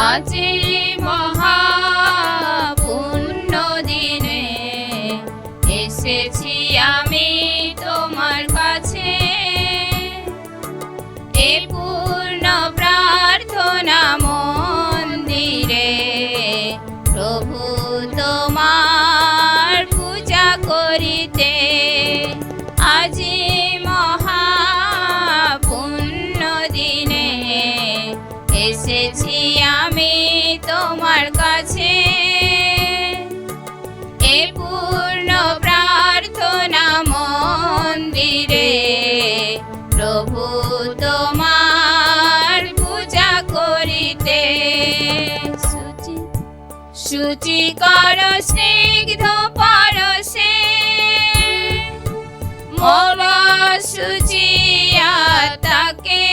আজি মহাপুণ্য দিনে এসেছি আমি তোমার কাছে, এ পূর্ণ প্রার্থনা মন্দিরে প্রভু তোমার পূজা করিতে। আজি মহাপুণ্য দিনে এসেছি আমি তোমার কাছে, এ পূর্ণ প্রার্থনা মন্দিরে প্রভু তোমার পূজা করিতে। শুচি কর স্নিগ্ধ পরশে মোর শুচিয়া তাকে,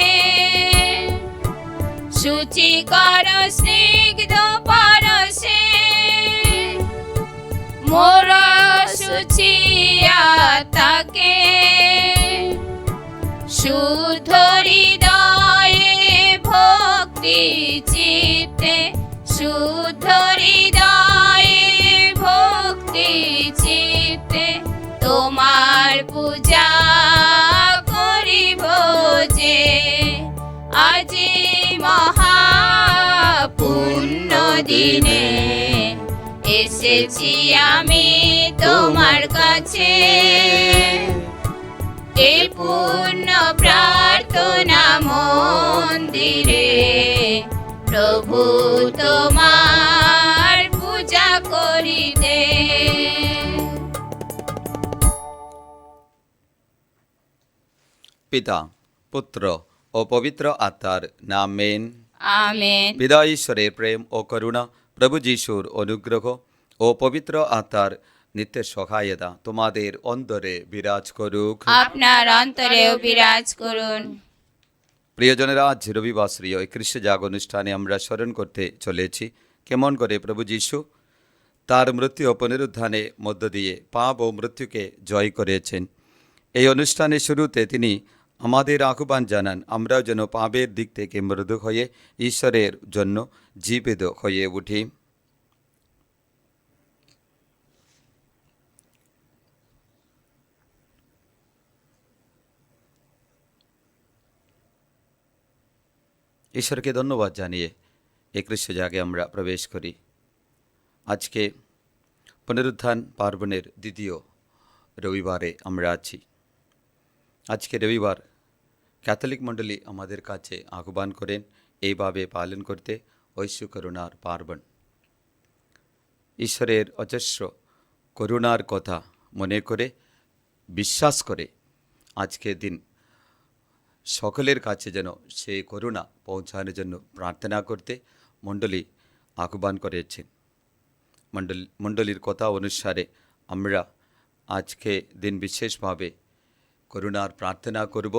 শুচি কর স্নিগ্ধ পরশে মোর শুচিয়া তাকে, শুদ্ধ হৃদয়ে ভক্তি চিত্তে, শুদ্ধ হৃদয়ে ভক্তি চিত্তে তোমার পূজা করিব যে। আজি মহাপুণ্য দিনে এসেছি আমি তোমার কাছে, এ পূর্ণ প্রার্থনা মন্দিরে প্রভু তোমার পূজা করিতে। পিতা, পুত্র ও পবিত্র আত্মার নামেন। আমেন। পিতা ঈশ্বরের প্রেম ও করুণা, প্রভু যিশুর অনুগ্রহ ও পবিত্র আত্মার নিত্য সহায়তা তোমাদের অন্তরে বিরাজ করুক। আপনার অন্তরেও বিরাজ করুন। প্রিয়জনেরা, আজ রবিবার এই খ্রিস্ট জাগ অনুষ্ঠানে আমরা স্মরণ করতে চলেছি কেমন করে প্রভু যিশু তার মৃত্যু ও পুনরুত্থানে মধ্য দিয়ে পাপ ও মৃত্যুকে জয় করেছেন। এই অনুষ্ঠানের শুরুতে তিনি আমাদের আহ্বান জানান আমরাও যেন পাপের দিক থেকে মৃদু হয়ে ঈশ্বরের জন্য জীবিত হয়ে উঠি। ঈশ্বরকে ধন্যবাদ জানিয়ে এই খ্রিস্ট জাগে আমরা প্রবেশ করি। আজকে পুনরুত্থান পার্বণের দ্বিতীয় রবিবারে আমরা আছি। আজকে রবিবার ক্যাথলিক মণ্ডলী আমাদের কাছে আহ্বান করেন এইভাবে পালন করতে ঐশ্ব করুণার পার্বণ। ঈশ্বরের অজস্র করুণার কথা মনে করে বিশ্বাস করে আজকের দিন সকলের কাছে যেন সেই করুণা পৌঁছানোর জন্য প্রার্থনা করতে মণ্ডলী আহ্বান করেছেন। মণ্ডলীর কথা অনুসারে আমরা আজকে দিন বিশেষভাবে করুণার প্রার্থনা করব,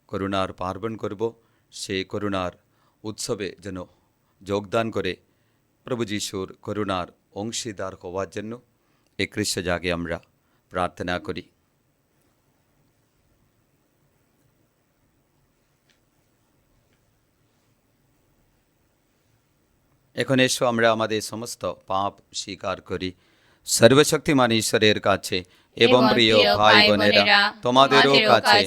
করুণার পার্বণ করব। সেই করুণার উৎসবে যেন যোগদান করে প্রভু যিশুর করুণার অংশীদার হওয়ার জন্য এই খ্রিস্ট জাগে আমরা প্রার্থনা করি। এখন এসো আমরা আমাদের সমস্ত পাপ স্বীকার করি সর্বশক্তিমান ঈশ্বরের কাছে এবং প্রিয় ভাই বোনেরা, তোমাদেরও কাছে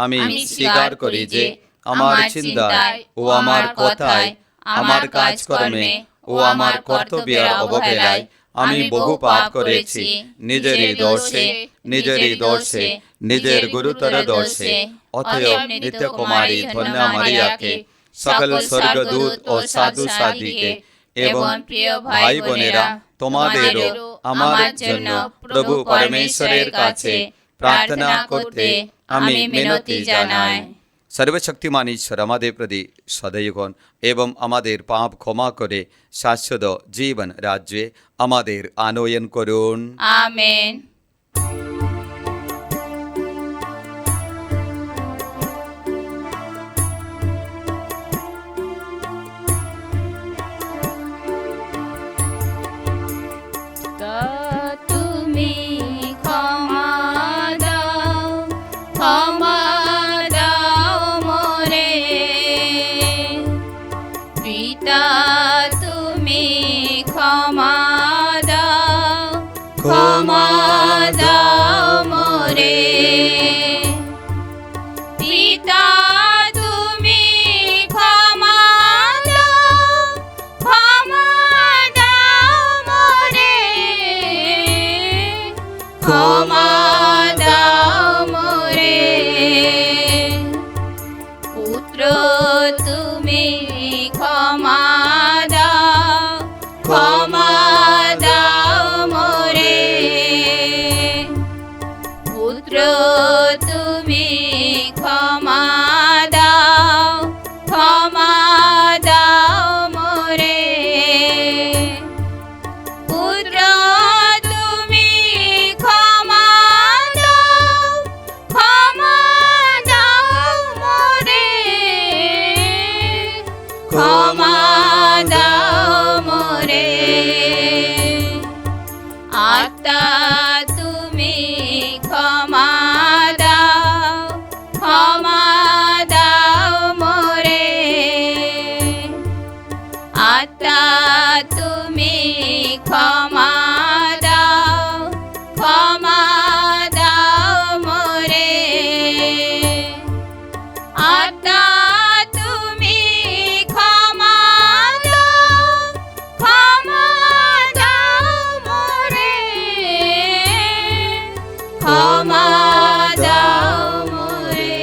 আমি স্বীকার করি যে আমার চিন্তায় ও আমার কথায়, আমার কাজকর্মে ও আমার কর্তব্যের অবহেলায় আমি বহু পাপ করেছি। নিজেরই দোষে, নিজের গুরুতর দোষে। অতএব নিত্য কুমারী ধন্য মারিয়াকে, সকল স্বর্গদূত ও সাধু সাধিকে এবং প্রিয় ভাই বোনেরা, তোমাদেরও আমার জন্য প্রভু পরমেশ্বরের কাছে প্রার্থনা করতে আমি মিনতি জানাই। সর্বশক্তিমান ঈশ্বর আমাদের প্রতি সদয় হন এবং আমাদের পাপ ক্ষমা করে শাশ্বত জীবন রাজ্যে আমাদের আনয়ন করুন। আমেন। তুমি ক্ষমা দাও মোরে, পিতা। তুমি ক্ষমা দাও মোরে। পুত্র তুমি ক্ষমা দাও মোরে। পুত্র তুমি ক্ষমা দাও মোরে। ক্ষমা দাও মোরে। আত্মা তুমি ক্ষমা দাও মোরে। আত্মা তুমি ক্ষমা দাও মোরে। আত্মা তুমি ক্ষমা দাও মোরে। ক্ষমা দাও মোরে।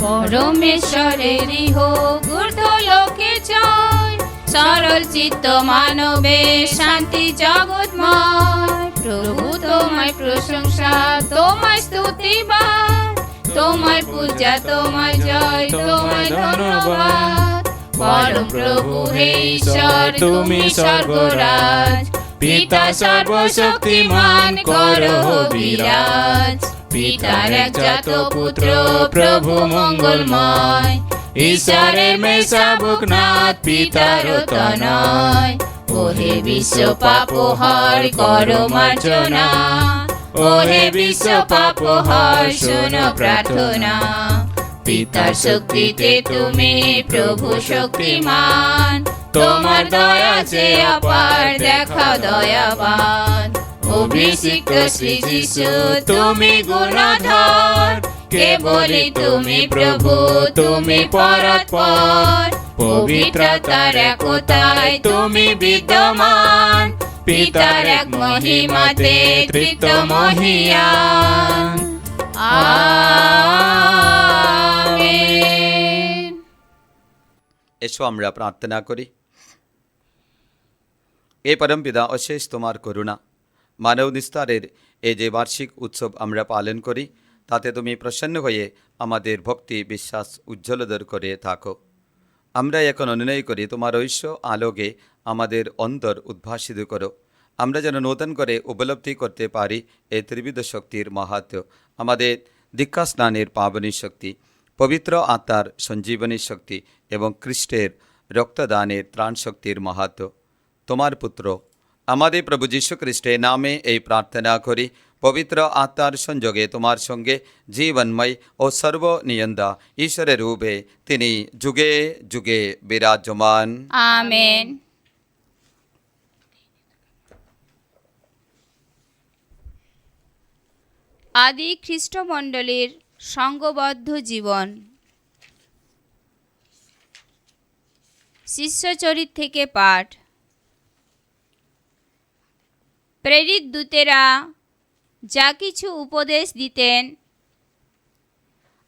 পরমেশ্বরেরই হোক ঊর্ধ্বলোকে জয়, সরল চিত্ত মানবে শান্তি জগৎময়। প্রভু তোমায় প্রশংসা, তোমায় স্তুতিবাদ, তোমায় পূজা, তোমায় জয়, তোমায় ধন্যবাদ। পরম প্রভু হে ঈশ্বর তুমি স্বর্গরাজ, পিতা সর্বশক্তিমান করো বিরাজ। পিতার একজাত পুত্র প্রভু মঙ্গলময়, ঈশ্বরের মেষাবুক নাথ পিতার তনয়। ওহে বিশ্ব পাপহর করো মার্জনা, ওহে বিশ্ব পাপহর শোনো প্রার্থনা। পিতার শক্তিতে তুমি প্রভু শক্তিমান, তোমার দয়া যে অপার দেখাও দয়াবান। অভিষিক্ত শ্রী যিশু তুমি গুণধর, কেবলই তুমি প্রভু তুমি পরাৎপর। পবিত্রতার একতায় তুমি বিদ্যমান, পিতার এক মহিমাতে তৃপ্ত মহিয়ান। আমেন। এসো আমরা প্রার্থনা করি। এ পরমপিতা অশেষ তোমার করুণা, মানব নিস্তারের এই যে বার্ষিক উৎসব আমরা পালন করি, তাতে তুমি প্রসন্ন হয়ে আমাদের ভক্তি বিশ্বাস উজ্জ্বলতর করে থাকো। আমরা এখন অনুনয় করি তোমার ঐশ্য আলোকে আমাদের অন্তর উদ্ভাসিত করো। আমরা যেন নতুন করে উপলব্ধি করতে পারি এই ত্রিবিধ শক্তির মাহাত্ম্য, আমাদের দীক্ষা স্নানের পাবনী শক্তি, পবিত্র আত্মার সঞ্জীবনী শক্তি এবং খ্রিস্টের রক্তদানের ত্রাণ শক্তির মাহাত্ম্য। তোমার পুত্র আমাদের প্রভু যীশু খ্রিস্টের নামে এই প্রার্থনা করি। পবিত্র আত্মার সংযোগে তোমার সঙ্গে জীবনময় ও সর্বনিয়ন্দা ঈশ্বরের রূপে তিনি যুগে যুগে বিরাজমান। আমেন। আদি খ্রিস্টমণ্ডলীর সঙ্গবদ্ধ জীবন। শিষ্যচরিত থেকে পাঠ। প্রেরিত দূতেরা যা কিছু উপদেশ দিতেন,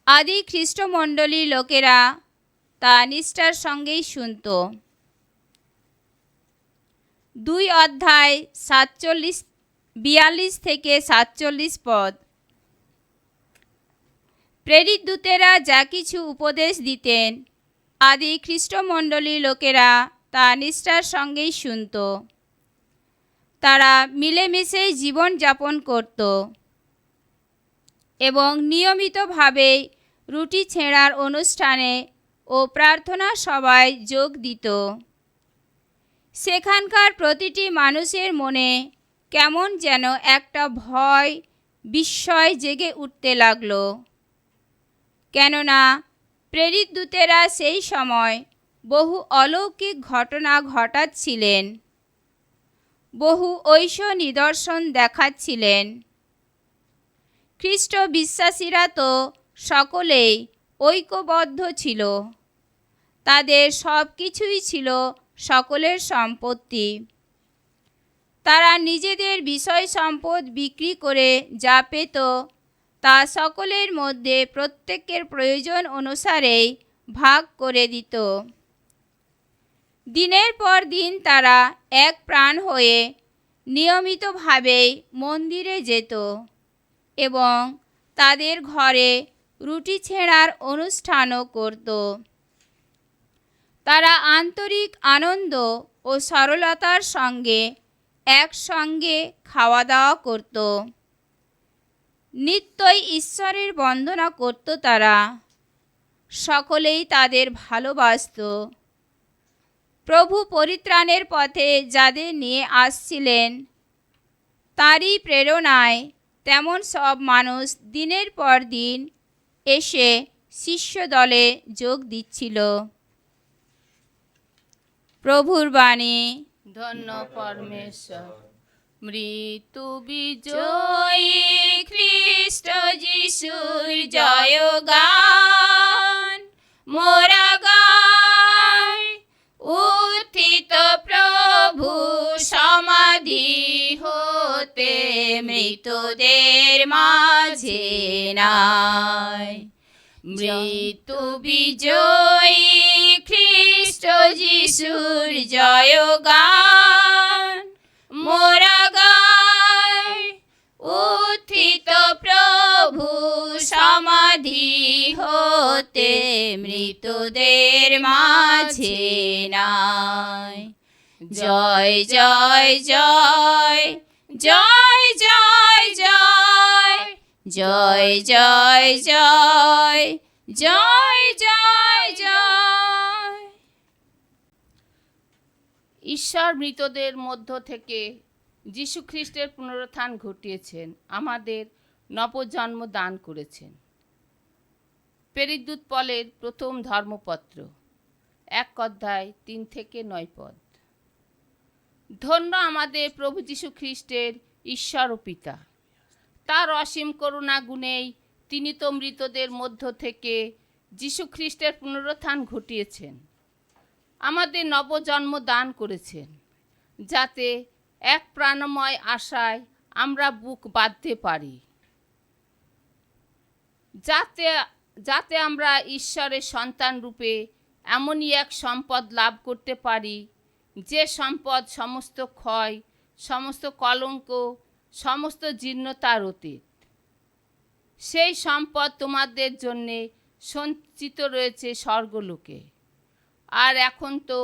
আদি খ্রিস্টমণ্ডলীর লোকেরা তা নিষ্ঠার সঙ্গেই শুনত। 2 অধ্যায় 42 থেকে 47 পদ। প্রেরিত দূতেরা যা কিছু উপদেশ দিতেন, আদি খ্রিস্টমণ্ডলীর লোকেরা তা নিষ্ঠার সঙ্গেই শুনত। তারা মিলেমিশে জীবন যাপন করত এবং নিয়মিতভাবে রুটি ছেঁড়ার অনুষ্ঠানে ও প্রার্থনা সভায় যোগ দিত। সেখানকার প্রতিটি মানুষের মনে কেমন যেন একটা ভয় বিস্ময় জেগে উঠতে লাগল, কেননা প্রেরিত দূতেরা সেই সময় বহু অলৌকিক ঘটনা ঘটাচ্ছিলেন, বহু ঐশ্ব নিদর্শন দেখাচ্ছিলেন। খ্রিস্ট বিশ্বাসীরা তো সকলেই ঐক্যবদ্ধ ছিল। তাদের সব কিছুই ছিল সকলের সম্পত্তি। তারা নিজেদের বিষয় সম্পদ বিক্রি করে যা পেত তা সকলের মধ্যে প্রত্যেকের প্রয়োজন অনুসারেই ভাগ করে দিত। দিনের পর দিন তারা এক প্রাণ হয়ে নিয়মিতভাবেই মন্দিরে যেত এবং তাদের ঘরে রুটি ছেঁড়ার অনুষ্ঠানও করত। তারা আন্তরিক আনন্দ ও সরলতার সঙ্গে একসঙ্গে খাওয়া দাওয়া করত। নিত্যই ঈশ্বরের বন্দনা করত তারা। সকলেই তাদের ভালোবাসত। প্রভু পরিত্রাণের পথে যাদের নিয়ে আসছিলেন, তারই প্রেরণায় তেমন সব মানুষ দিনের পর দিন এসে শিষ্য দলে যোগ দিচ্ছিল। প্রভুর বাণী। ধন্য পরমেশ্বর। মৃত্যু বিজয়ী খ্রিস্ট যিশুর জয়গান মোরা গাই। উত্থিত প্রভু সমাধি হতে মৃতদের মাঝে নাই। মৃত্যু বিজয়ী খ্রিস্ট যিশুর জয়গান মোরা গাই। উত্থিত প্রভু সমাধি হতে মৃতদের মাঝে নাই। জয় জয় জয় জয় জয় জয় জয় জয় জয় জয় জয় জয়। ঈশ্বর মৃতদের মধ্য থেকে যীশু খ্রিস্টের পুনরুত্থান ঘটিয়েছেন, আমাদের নবজন্ম দান করেছেন। প্রেরিতদূত পলের প্রথম ধর্মপত্র 1 অধ্যায় 3 থেকে 9 পদ। ধন্য আমাদের প্রভু যীশু খ্রিস্টের ঈশ্বর ও পিতা। তার অসীম করুণা গুণেই তিনি তো মৃতদের মধ্য থেকে যীশু খ্রিস্টের পুনরুত্থান ঘটিয়েছেন, আমাদের নবজন্ম দান করেছেন, যাতে এক প্রাণময় আশায় আমরা বুক বাঁধতে পারি, যাতে আমরা ঈশ্বরের সন্তান রূপে এমনই এক সম্পদ লাভ করতে পারি, যে সম্পদ সমস্ত ক্ষয়, সমস্ত কলঙ্ক, সমস্ত জীর্ণতার অতীত। সেই সম্পদ তোমাদের জন্যে সঞ্চিত রয়েছে স্বর্গলোকে। আর এখন তো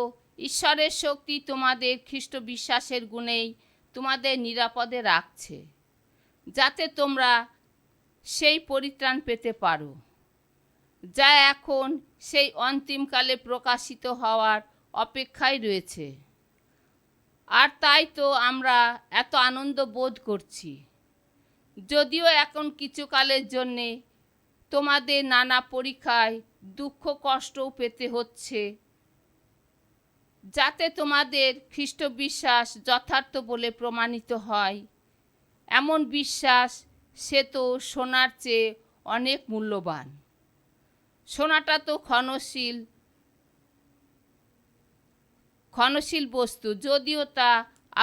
ঈশ্বরের শক্তি তোমাদের খ্রিস্ট বিশ্বাসের গুণেই তোমাদের নিরাপদে রাখছে, যাতে তোমরা সেই পরিত্রাণ পেতে পারো, যা এখন সেই অন্তিমকালে প্রকাশিত হওয়ার অপেক্ষায় রয়েছে। আর তাই তো আমরা এত আনন্দ বোধ করছি, যদিও এখন কিছুকালের জন্যে তোমাদের নানা পরীক্ষায় দুঃখ কষ্টও পেতে হচ্ছে, যাতে তোমাদের খ্রিস্ট বিশ্বাস যথার্থ বলে প্রমাণিত হয়। এমন বিশ্বাস সে তো সোনার চেয়ে অনেক মূল্যবান। সোনাটা তো ক্ষণশীল বস্তু, যদিও তা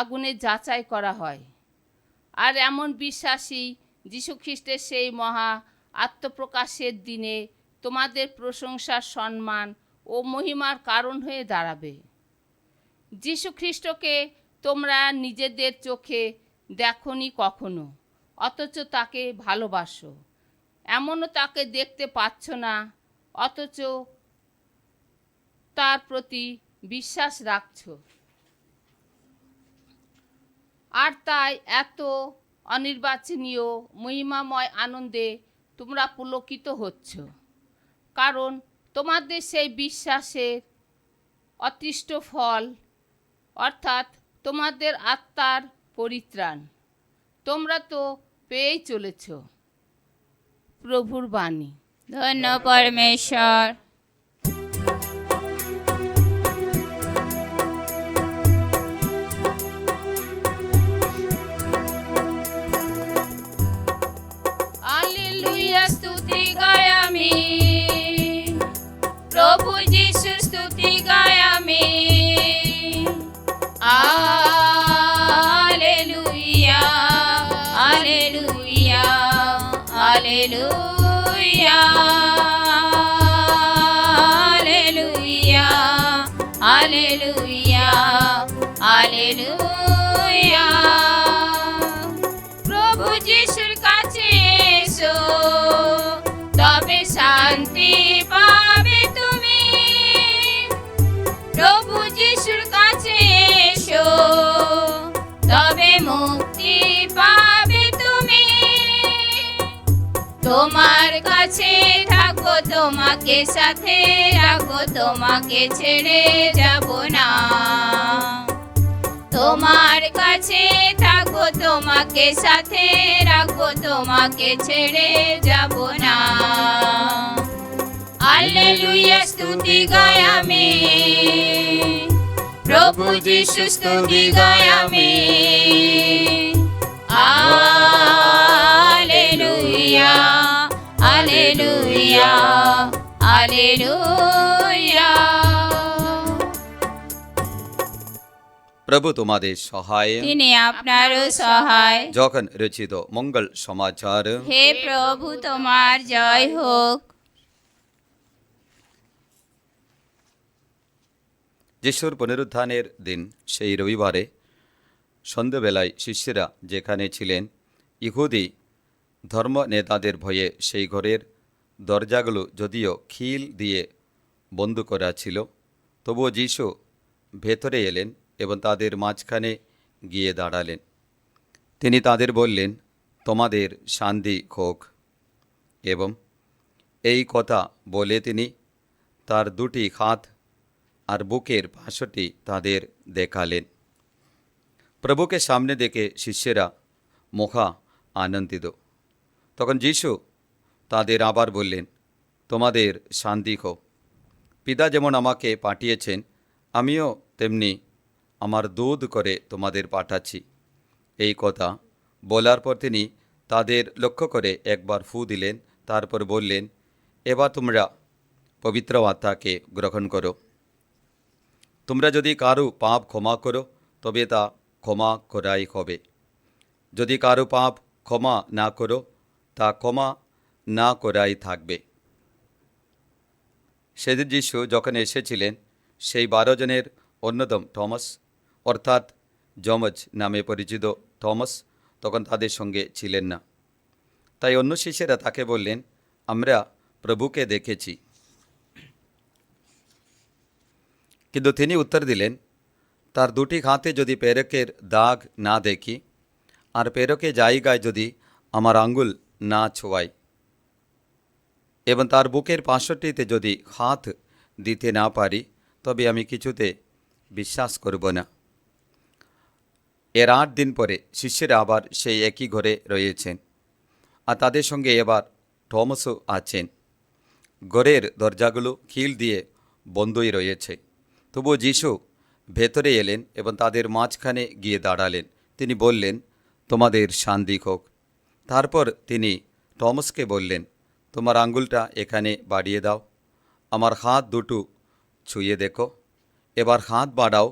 আগুনে যাচাই করা হয়। আর এমন বিশ্বাসই যীশু খ্রিস্টের সেই মহা আত্মপ্রকাশের দিনে তোমাদের প্রশংসার, সম্মান ও মহিমার কারণ হয়ে দাঁড়াবে। যীশু খ্রিস্টকে তোমরা নিজেদের চোখে দেখোনি কখনো, অথচ তাকে ভালোবাসো। এমনও তাকে দেখতে পাচ্ছ না, অথচ তার প্রতি বিশ্বাস রাখছ। আর তাই এত অনির্বাচনীয় মহিমাময় আনন্দে তোমরা পুলকিত হচ্ছ, কারণ তোমাদের সেই বিশ্বাসের অতৃষ্ট ফল, অর্থাৎ তোমাদের আত্মার পরিত্রাণ, তোমরা তো পেয়েই চলেছ। প্রভুর বাণী। ধন্য পরমেশ্বর। হালেলুয়া, স্তুতি গাই আমি প্রভু যিশু স্তুতি গাই আমি। Alleluia, alleluia, alleluia, alleluia, alleluia, alleluia. প্রভু যিশুর কাছে এসো, তবে শান্তি পাবে তুমি। প্রভু যিশুর কাছে এসো, তবে মুক্তি পাবে তুমি। তোমার কাছে থাকো, তোমাকে সাথে রাখো, তোমাকে ছেড়ে যাব না। তোমার কাছে থাকো, তোমাকে সাথে রাখো, তোমাকে ছেড়ে যাব না। আলেলুয়া, স্তুতি গাই আমি। প্রভু যিশু স্তুতি গাই আমি। Alleluia, alleluia, alleluia. প্রভু তোমাদের সহায়, তিনি আপনারও সহায়। যখন রচিত মঙ্গল সমাচার। হে প্রভু, তোমার জয় হোক। যিশুর পুনরুত্থানের দিন সেই রবিবারে সন্ধ্যাবেলায় শিষ্যরা যেখানে ছিলেন, ইহুদি ধর্ম নেতাদের ভয়ে সেই ঘরের দরজাগুলো যদিও খিল দিয়ে বন্ধ করা ছিল, তবুও যিশু ভেতরে এলেন এবং তাদের মাঝখানে গিয়ে দাঁড়ালেন। তিনি তাদের বললেন, তোমাদের শান্তি হোক। এবং এই কথা বলে তিনি তার দুটি হাত আর বুকের পাশটি তাদের দেখালেন। প্রভুকে সামনে দেখে শিষ্যেরা মহা আনন্দিত। তখন যিশু তাদের আবার বললেন, তোমাদের শান্তি হোক। পিতা যেমন আমাকে পাঠিয়েছেন, আমিও তেমনি আমার দুধ করে তোমাদের পাঠাচ্ছি। এই কথা বলার পর তিনি তাদের লক্ষ্য করে একবার ফু দিলেন, তারপর বললেন, এবার তোমরা পবিত্র আত্মাকে গ্রহণ করো। তোমরা যদি কারো পাপ ক্ষমা করো, তবে তা ক্ষমা করাই হবে। যদি কারো পাপ ক্ষমা না করো, তা ক্ষমা না করাই থাকবে। সেদিন যিশু যখন এসেছিলেন, সেই 12 জনের অন্যতম থমাস, অর্থাৎ যমজ নামে পরিচিত থমাস, তখন তাদের সঙ্গে ছিলেন না। তাই অন্য শিষ্যেরা তাকে বললেন, আমরা প্রভুকে দেখেছি। কিন্তু তিনি উত্তর দিলেন, তার দুটি হাতে যদি পেরেকের দাগ না দেখি, আর পেরেকের জায়গায় যদি আমার আঙ্গুল না ছোঁয়াই, এবং তার বুকের পাশটিতে যদি হাত দিতে না পারি, তবে আমি কিছুতে বিশ্বাস করব না। এর 8 দিন পরে শিষ্যেরা আবার সেই একই ঘরে রয়েছেন, আর তাদের সঙ্গে এবার থমাসও আছেন। ঘরের দরজাগুলো খিল দিয়ে বন্ধই রয়েছে। তবুও যিশু ভেতরে এলেন এবং তাদের মাঝখানে গিয়ে দাঁড়ালেন। তিনি বললেন, তোমাদের শান্তি হোক। তারপর তিনি থমাসকে বললেন, তোমার আঙ্গুলটা এখানে বাড়িয়ে দাও, আমার হাত দুটো ছুঁয়ে দেখো, এবার হাত বাড়াও,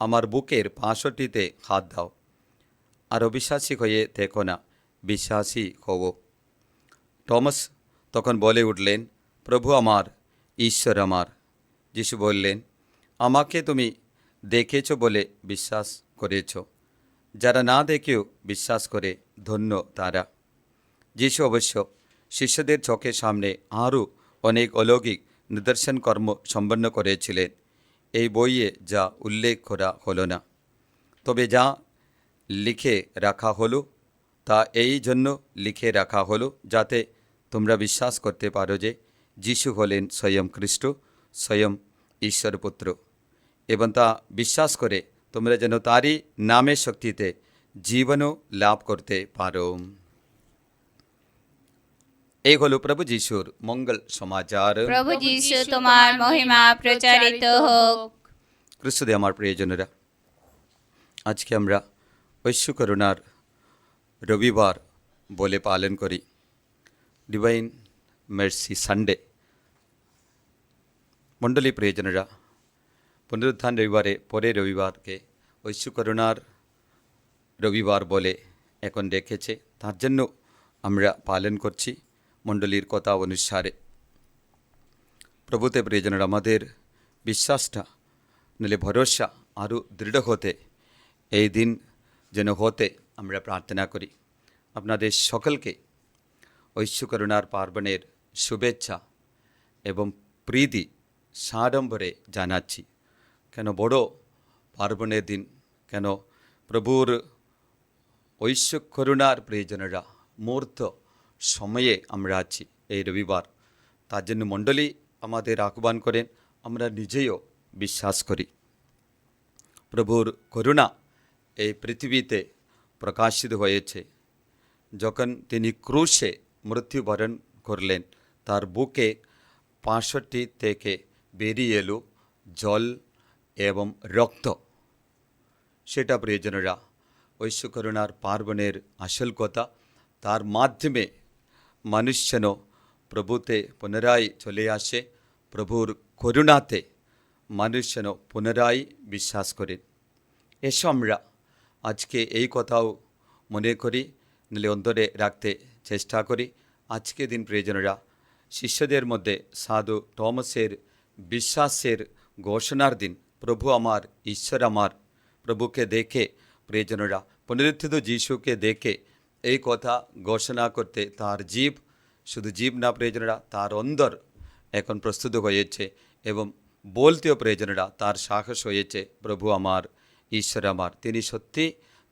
আমার বুকের পাশটিতে হাত দাও, আর অবিশ্বাসী হয়ে থেকো না, বিশ্বাসী হও। থমাস তখন বলে উঠলেন, প্রভু আমার, ঈশ্বর আমার। যিশু বললেন, আমাকে তুমি দেখেছ বলে বিশ্বাস করেছ, যারা না দেখেও বিশ্বাস করে ধন্য তারা। যিশু অবশ্য শিষ্যদের চোখের সামনে আরও অনেক অলৌকিক নিদর্শন কর্ম সম্পন্ন করেছিলেন। এই বইয়ে যা উল্লেখ করা হলো না, তবে যা লিখে রাখা হলো তা এই জন্য লিখে রাখা হলো, যাতে তোমরা বিশ্বাস করতে পারো যে যিশু হলেন স্বয়ং খ্রিস্ট, স্বয়ং ঈশ্বরপুত্র, এবং তা বিশ্বাস করে তোমরা যেন তারই নামের শক্তিতে জীবনও লাভ করতে পারো। এই হলো প্রভু যিশুর মঙ্গল সমাচার। প্রভু যিশু, তোমার মহিমা প্রচারিত হোক। খ্রিস্টদে আমার প্রিয়জনেরা, আজকে আমরা ঐশ্ব করুণার রবিবার বলে পালন করি, ডিভাইন মার্সি সানডে। মণ্ডলী প্রিয়জনেরা, পুনরুত্থান রবিবারে পরের রবিবারকে ঐশ্য করুণার রবিবার বলে এখন রেখেছে, তার জন্য আমরা পালন করছি মণ্ডলীর কথা অনুসারে। প্রভুতে প্রিয়জনেরা, আমাদের বিশ্বাসটা নইলে ভরসা আরও দৃঢ় হতে এই দিন যেন হতে আমরা প্রার্থনা করি। আপনাদের সকলকে ঐশ্য করুণার পার্বণের শুভেচ্ছা এবং প্রীতি সাড়ম্বরে জানাচ্ছি। কেন বড় পার্বণের দিন, কেন প্রভুর ঐশ্য করুণার প্রিয়জনেরা মুহূর্ত সময়ে আমরা আছি এই রবিবার। তার জন্য মণ্ডলী আমাদের আহ্বান করেন, আমরা নিজেও বিশ্বাস করি প্রভুর করুণা এই পৃথিবীতে প্রকাশিত হয়েছে যখন তিনি ক্রুশে মৃত্যুবরণ করলেন। তার বুকে 65 থেকে বেরিয়ে এলো জল এবং রক্ত। সেটা প্রিয়জনেরা ঐশ্য করুণার পার্বণের আসল কথা। তার মাধ্যমে মানুষ যেন প্রভুতে পুনরায় চলে আসে, প্রভুর করুণাতে মানুষ যেন পুনরায় বিশ্বাস করেন। এসো আমরা আজকে এই কথাও মনে করি, নিলে অন্তরে রাখতে চেষ্টা করি। আজকে দিন প্রিয়জনেরা শিষ্যদের মধ্যে সাধু টমাসের বিশ্বাসের ঘোষণার দিন। প্রভু আমার, ঈশ্বর আমার। প্রভুকে দেখে প্রিয়জনেরা, পুনরুত্থিত যিশুকে দেখে এই কথা ঘোষণা করতে তার জীব, শুধু জীব না প্রিয়জনেরা, তার অন্তর এখন প্রস্তুত হয়েছে এবং বলতেও প্রিয়জনেরা তার সাহস হয়েছে, প্রভু আমার, ঈশ্বর আমার। তিনি সত্যি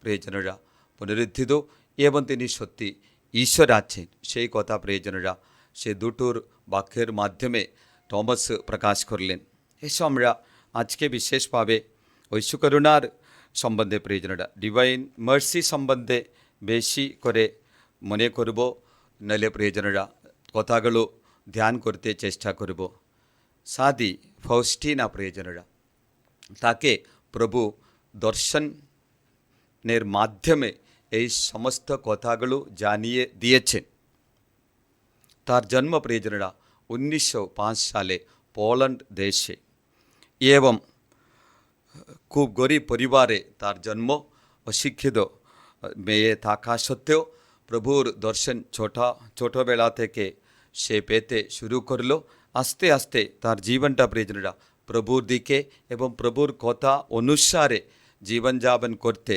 প্রিয়জনেরা পুনরুত্থিত এবং তিনি সত্যি ঈশ্বর আছেন। সেই কথা প্রিয়জনেরা সে দুটোর বাক্যের মাধ্যমে টমাস প্রকাশ করলেন। এসব আমরা আজকে বিশেষভাবে ঐশ্য করুণার সম্বন্ধে প্রিয়জনেরা ডিভাইন মার্সি সম্বন্ধে বেশি করে মনে করব, নইলে প্রিয়জনেরা কথাগুলো ধ্যান করতে চেষ্টা করব। সাদি ফৌস্টিনা প্রিয়জনেরা, তাকে প্রভু দর্শনের মাধ্যমে এই সমস্ত কথাগুলো জানিয়ে দিয়েছেন। তার জন্ম প্রিয়জনেরা 1905 সালে পোল্যান্ড দেশে এবং খুব গরিব পরিবারে তার জন্ম। অশিক্ষিত মেয়ে থাকা সত্ত্বেও প্রভুর দর্শন ছোটবেলা থেকে সে পেতে শুরু করলো। আস্তে আস্তে তার জীবনটা প্রিয়জনেরা প্রভুর দিকে এবং প্রভুর কথা অনুসারে জীবনযাপন করতে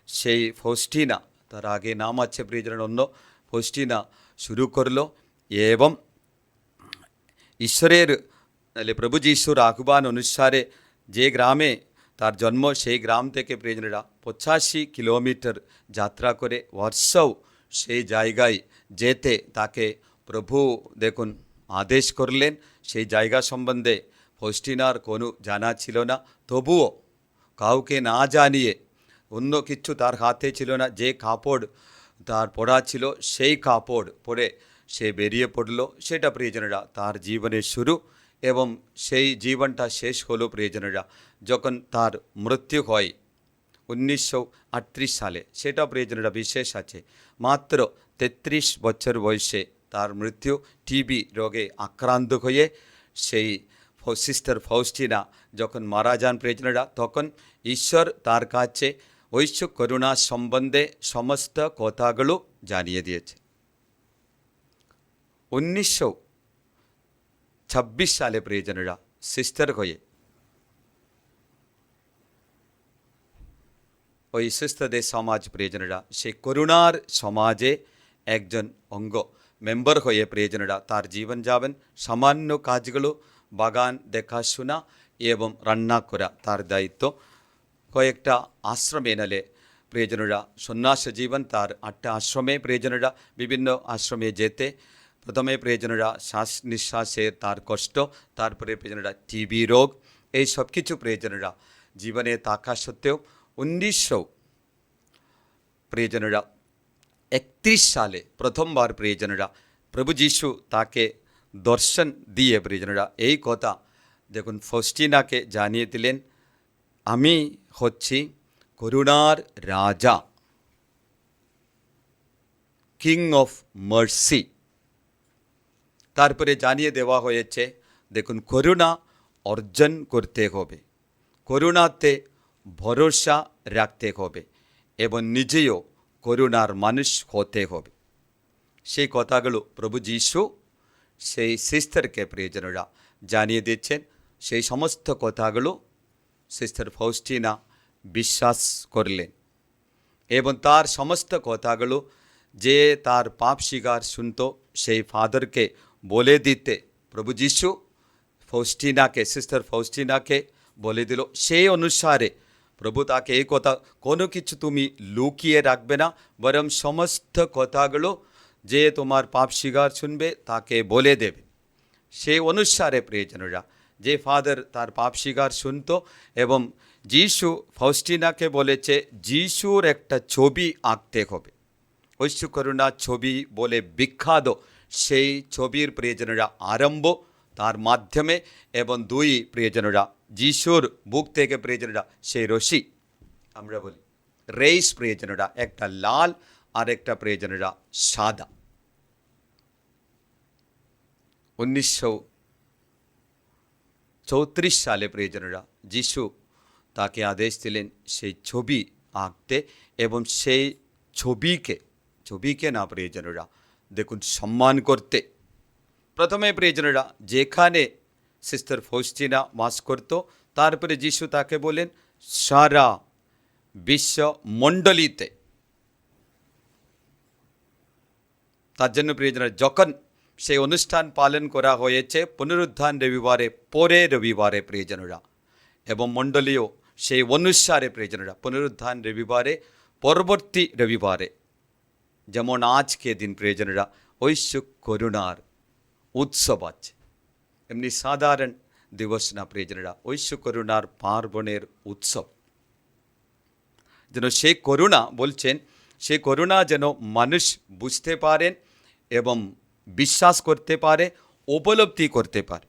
সেই ফৌস্টিনা, তার আগে নাম আছে প্রিয়জনেরা অন্য, ফৌস্টিনা শুরু করলো এবং ঈশ্বরের প্রভু যিশুর আহ্বান অনুসারে যে গ্রামে তার জন্ম সেই গ্রাম থেকে প্রিয়জনেরা 85 কিলোমিটার যাত্রা করে ওয়ার্সাও সেই জায়গায় যেতে তাকে প্রভু দেখুন আদেশ করলেন। সেই জায়গা সম্বন্ধে ফৌস্টিনার কোনো জানা ছিল না, তবুও কাউকে না জানিয়ে, অন্য কিছু তার হাতে ছিল না, যে কাপড় তার পরা ছিল সেই কাপড় পরে সে বেরিয়ে পড়ল। সেটা প্রিয়জনেরা তার জীবনের শুরু এবং সেই জীবনটা শেষ হলো প্রিয়জনেরা যখন তার মৃত্যু হয় 1938 সালে। সেটা প্রিয়জনেরা বিশেষ আছে, মাত্র 33 বছর বয়সে তার মৃত্যু। টিবি রোগে আক্রান্ত হয়ে সেই সিস্টার ফৌস্টিনা যখন মারা যান প্রিয়জনেরা, তখন ঈশ্বর তার কাছে ঐশ্য করুণা সম্বন্ধে সমস্ত কথাগুলো জানিয়ে দিয়েছে। 1926 সালে প্রিয়জনেরা সিস্টার হয়ে ওই সিস্টারদের সমাজ প্রিয়জনেরা সেই করুণার সমাজে একজন অঙ্গ মেম্বার হয়ে প্রিয়জনেরা তার জীবন যাবেন। সামান্য কাজগুলো বাগান দেখাশোনা এবং রান্না করা তার দায়িত্ব। কয়েকটা আশ্রমে নালে প্রিয়জনেরা সন্ন্যাস জীবন তার 8টা আশ্রমে প্রিয়জনেরা বিভিন্ন আশ্রমে যেতে। প্রথমে প্রিয়জনেরা শ্বাস নিঃশ্বাসের তার কষ্ট, তারপরে প্রিয়জনেরা টিবি রোগ, এই সব কিছু প্রিয়জনেরা জীবনে থাকা সত্ত্বেও 1931 সালে প্রথমবার প্রিয়জনেরা প্রভু যিশু তাকে দর্শন দিয়ে প্রিয়জনেরা এই কথা দেখুন ফৌস্টিনাকে জানিয়ে দিলেন, আমি হচ্ছি করুণার রাজা, কিং অফ মার্সি। তারপরে জানিয়ে দেওয়া হয়েছে দেখুন করুণা অর্জন করতে হবে, করুণাতে ভরসা রাখতে হবে এবং নিজেও করুণার মানুষ হতে হবে। সেই কথাগুলো প্রভু যীশু সেই সিস্টারকে প্রিয়জনরা জানিয়ে দিচ্ছেন। সেই সমস্ত কথাগুলো সিস্টার ফাউস্টিনা বিশ্বাস করলেন এবং তার সমস্ত কথাগুলো যে তার পাপ স্বীকার শুনত সেই ফাদারকে বলে দিতে প্রভু যীশু ফাউস্টিনাকে, সিস্টার ফাউস্টিনাকে বলে দিল। সেই অনুসারে প্রভু তাকে এই কথা, কোনো কিছু তুমি লুকিয়ে রাখবে না, বরং সমস্ত কথাগুলো যে তোমার পাপ স্বীকার শুনবে তাকে বলে দেবে। সেই অনুসারে প্রিয়জনরা যে ফাদার তার পাপ স্বীকার শুনত এবং যীশু ফাউস্টিনাকে বলেছে যীশুর একটা ছবি আঁকতে হবে, ঐশ্য করুণা ছবি বলে বিখ্যাত সেই ছবির প্রিয়জনরা আরম্ভ তার মাধ্যমে, এবং দুই প্রিয়জনরা যীশুর বুক থেকে প্রিয়জনরা সেই রশি আমরা বলি রেইস প্রিয়জনরা, একটা লাল আর একটা প্রিয়জনরা সাদা। 1934 সালে প্রিয়জনরা যীশু তাকে আদেশ দিলেন সেই ছবি আঁকতে এবং সেই ছবিকে না প্রিয়জনরা দেখুন সম্মান করতে। প্রথমে প্রিয়জনরা যেখানে সিস্টার ফাউস্টিনা বাস করত, তারপরে যীশু তাকে বলেন সারা বিশ্বমণ্ডলীতে। তার জন্য প্রিয়জনরা যখন সেই অনুষ্ঠান পালন করা হয়েছে পুনরুত্থান রবিবারে পরে রবিবারে প্রিয়জনরা, এবং মণ্ডলীয় সেই অনুসারে প্রিয়জনরা পুনরুত্থান রবিবারে পরবর্তী রবিবারে, যেমন আজকে দিন প্রিয়জনরা ঐশ্য করুণার উৎসব আছে, এমনি সাধারণ দিবস না প্রিয়জনরা, ঐশ্য করুণার পার্বণের উৎসব। যেন সেই করুণা বলছেন, সেই করুণা যেন মানুষ বুঝতে পারেন এবং বিশ্বাস করতে পারে, উপলব্ধি করতে পারে।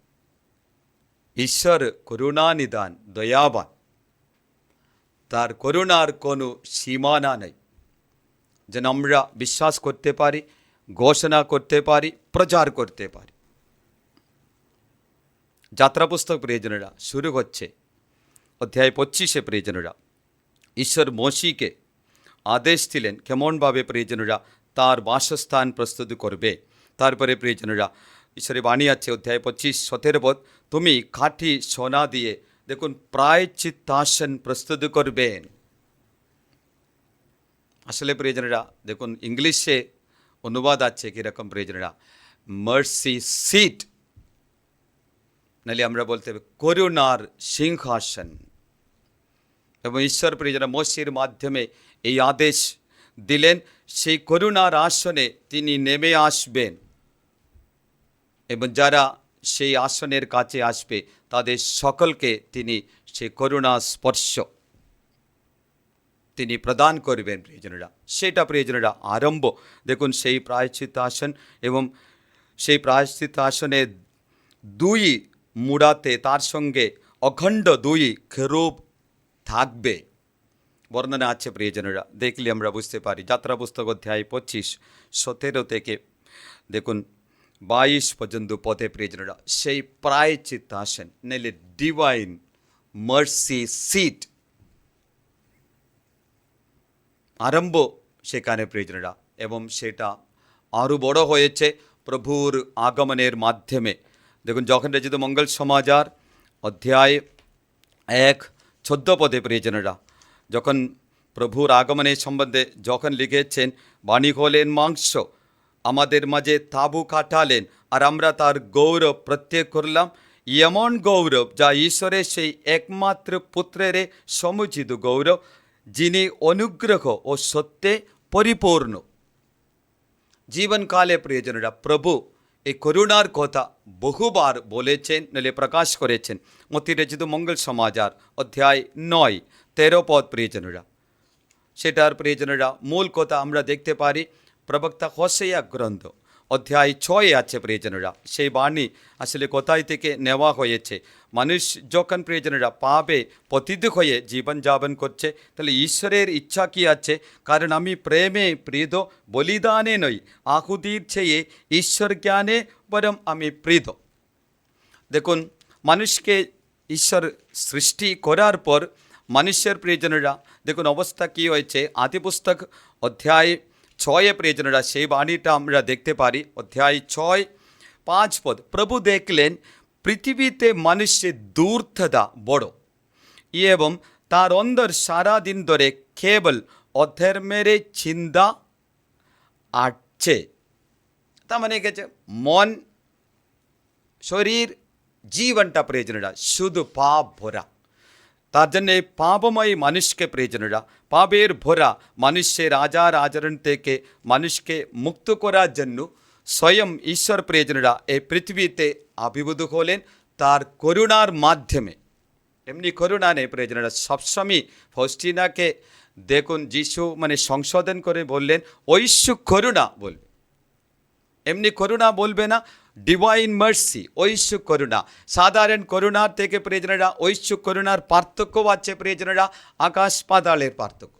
ঈশ্বর করুণানিদান, দয়াবান, তার করুণার কোনো সীমানা নেই। যেন আমরা বিশ্বাস করতে পারি, ঘোষণা করতে পারি, প্রচার করতে পারি। যাত্রা পুস্তক প্রিয়জনেরা শুরু হচ্ছে অধ্যায় 25 প্রিয়জনেরা ঈশ্বর মোশিকে আদেশ দিলেন কেমনভাবে প্রিয়জনেরা তার বাসস্থান প্রস্তুত করবে। তারপরে প্রিয়জনেরা ঈশ্বরের বাণী আছে অধ্যায় 25:17 পদ, তুমি কাঠি সোনা দিয়ে দেখুন প্রায়শ্চিত্তাসন প্রস্তুত করবেন। আসলে প্রিয়জনেরা দেখুন ইংলিশে অনুবাদ আছে কীরকম প্রিয়জনেরা, মার্সি সিট, নাহলে আমরা বলতে হবে করুণার সিংহাসন। এবং ঈশ্বর প্রিয়জনেরা মোশির মাধ্যমে এই আদেশ দিলেন, সেই করুণার আসনে তিনি নেমে আসবেন এবং যারা সেই আসনের কাছে আসবে তাদের সকলকে তিনি সেই করুণা স্পর্শ তিনি প্রদান করবেন প্রিয়জনেরা। সেটা প্রিয়জনেরা আরম্ভ দেখুন সেই প্রায়শ্চিত্ত আসন, এবং সেই প্রায়শ্চিত্ত আসনে দুই মুড়াতে তার সঙ্গে অখণ্ড দুই খেরুব থাকবে। বর্ণনা আছে প্রিয়জনেরা, দেখলে আমরা বুঝতে পারি। যাত্রা পুস্তক অধ্যায় 25:17 থেকে দেখুন 22 পর্যন্ত পথে প্রিয়জনেরা সেই প্রায়শ্চিত্ত আসন, নাইলে ডিভাইন মার্সি সিট আরম্ভ সেখানে প্রিয়জনেরা, এবং সেটা আরও বড় হয়েছে প্রভুর আগমনের মাধ্যমে। দেখুন যখন রচিত মঙ্গল সমাচার অধ্যায় 1:14 পদে প্রিয়জনেরা যখন প্রভুর আগমনের সম্বন্ধে যখন লিখেছেন, বাণী হলেন মাংস, আমাদের মাঝে তাঁবু কাটালেন, আর আমরা তার গৌরব প্রত্যেক করলাম, এমন গৌরব যা ঈশ্বরের সেই একমাত্র পুত্রের সমুচিত গৌরব, যিনি অনুগ্রহ ও সত্যে পরিপূর্ণ। জীবনকালে প্রিয়জনেরা প্রভু এই করুণার কথা বহুবার বলেছেন, নাহলে প্রকাশ করেছেন। মতি রচিত মঙ্গল সমাচার অধ্যায় 9:13 পদ প্রিয়জনেরা, সেটার প্রিয়জনেরা মূল কথা আমরা দেখতে পারি প্রবক্তা হোসেয়া গ্রন্থ অধ্যায় 6 আছে প্রিয়জনেরা। সেই বাণী আসলে কোথায় থেকে নেওয়া হয়েছে? মানুষ যখন প্রিয়জনেরা পাবে পতিত হয়ে জীবনযাপন করছে, তাহলে ঈশ্বরের ইচ্ছা কি আছে? কারণ আমি প্রেমে প্রীত, বলিদানে নই, আহুতির চেয়ে ঈশ্বর জ্ঞানে বরং আমি প্রীত। দেখুন মানুষকে ঈশ্বর সৃষ্টি করার পর মানুষের প্রিয়জনেরা দেখুন অবস্থা কী হয়েছে। আদি পুস্তক অধ্যায় 6 প্রিয়জনেরা সেই বাণীটা আমরা দেখতে পারি। অধ্যায় 6:5 প্রভু দেখলেন পৃথিবীতে মানুষের দূর্থতা বড় এবং তার অন্দর সারাদিন ধরে কেবল অধর্মের চিন্তা আসছে। তার মানে গেছে মন, শরীর, জীবনটা প্রিয়জনেরা শুধু পাপ ভরা। তার জন্য এই পাপময় মানুষকে প্রিয়জনেরা, পাপের ভরা মানুষের আচার আচরণ থেকে মানুষকে মুক্ত করার জন্য স্বয়ং ঈশ্বর প্রিয়জনেরা এই পৃথিবীতে আবির্ভূত হলেন তার করুণার মাধ্যমে। এমনি করুণা নেই প্রিয়জনেরা, সবসময় ফস্টিনাকে দেখুন যিশু সংশোধন করে বললেন ঐশ্বরিক করুণা বলবে, এমনি করুণা বলবে না, ডিভাইন মার্সি, ঐশ্বরিক করুণা। সাধারণ করুণার থেকে প্রিয়জনেরা ঐশ্বরিক করুণার পার্থক্য আছে প্রিয়জনেরা, আকাশ পাতালের পার্থক্য।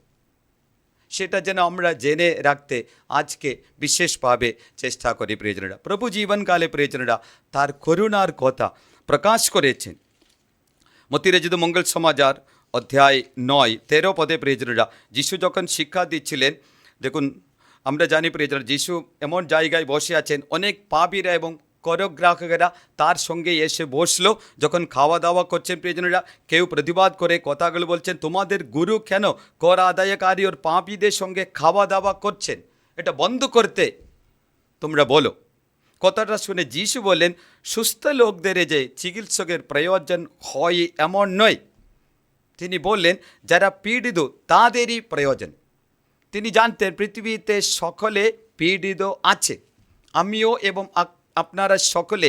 সেটা যেন আমরা জেনে রাখতে আজকে বিশেষভাবে চেষ্টা করি প্রিয়জনেরা। প্রভু জীবনকালে প্রিয়জনেরা তার করুণার কথা প্রকাশ করেছেন। মতিরচিত মঙ্গল সমাচার অধ্যায় 9:13 প্রিয়জনেরা যিশু যখন শিক্ষা দিচ্ছিলেন, দেখুন আমরা জানি প্রিয়জনেরা যিশু এমন জায়গায় বসে আছেন, অনেক পাপীরা এবং করগ্রাহকেরা তার সঙ্গে এসে বসলো। যখন খাওয়া দাওয়া করছেন প্রিয়জনেরা, কেউ প্রতিবাদ করে কথাগুলো বলছেন, তোমাদের গুরু কেন কর আদায়কারী ওর পাপীদের সঙ্গে খাওয়া দাওয়া করছেন, এটা বন্ধ করতে তোমরা বলো। কথাটা শুনে যিশু বললেন, সুস্থ লোকদের যে চিকিৎসকের প্রয়োজন হয় এমন নয়। তিনি বললেন যারা পীড়িত তাদেরই প্রয়োজন। তিনি জানতেন পৃথিবীতে সকলে পীড়িত আছে, আমিও এবং আপনারা সকলে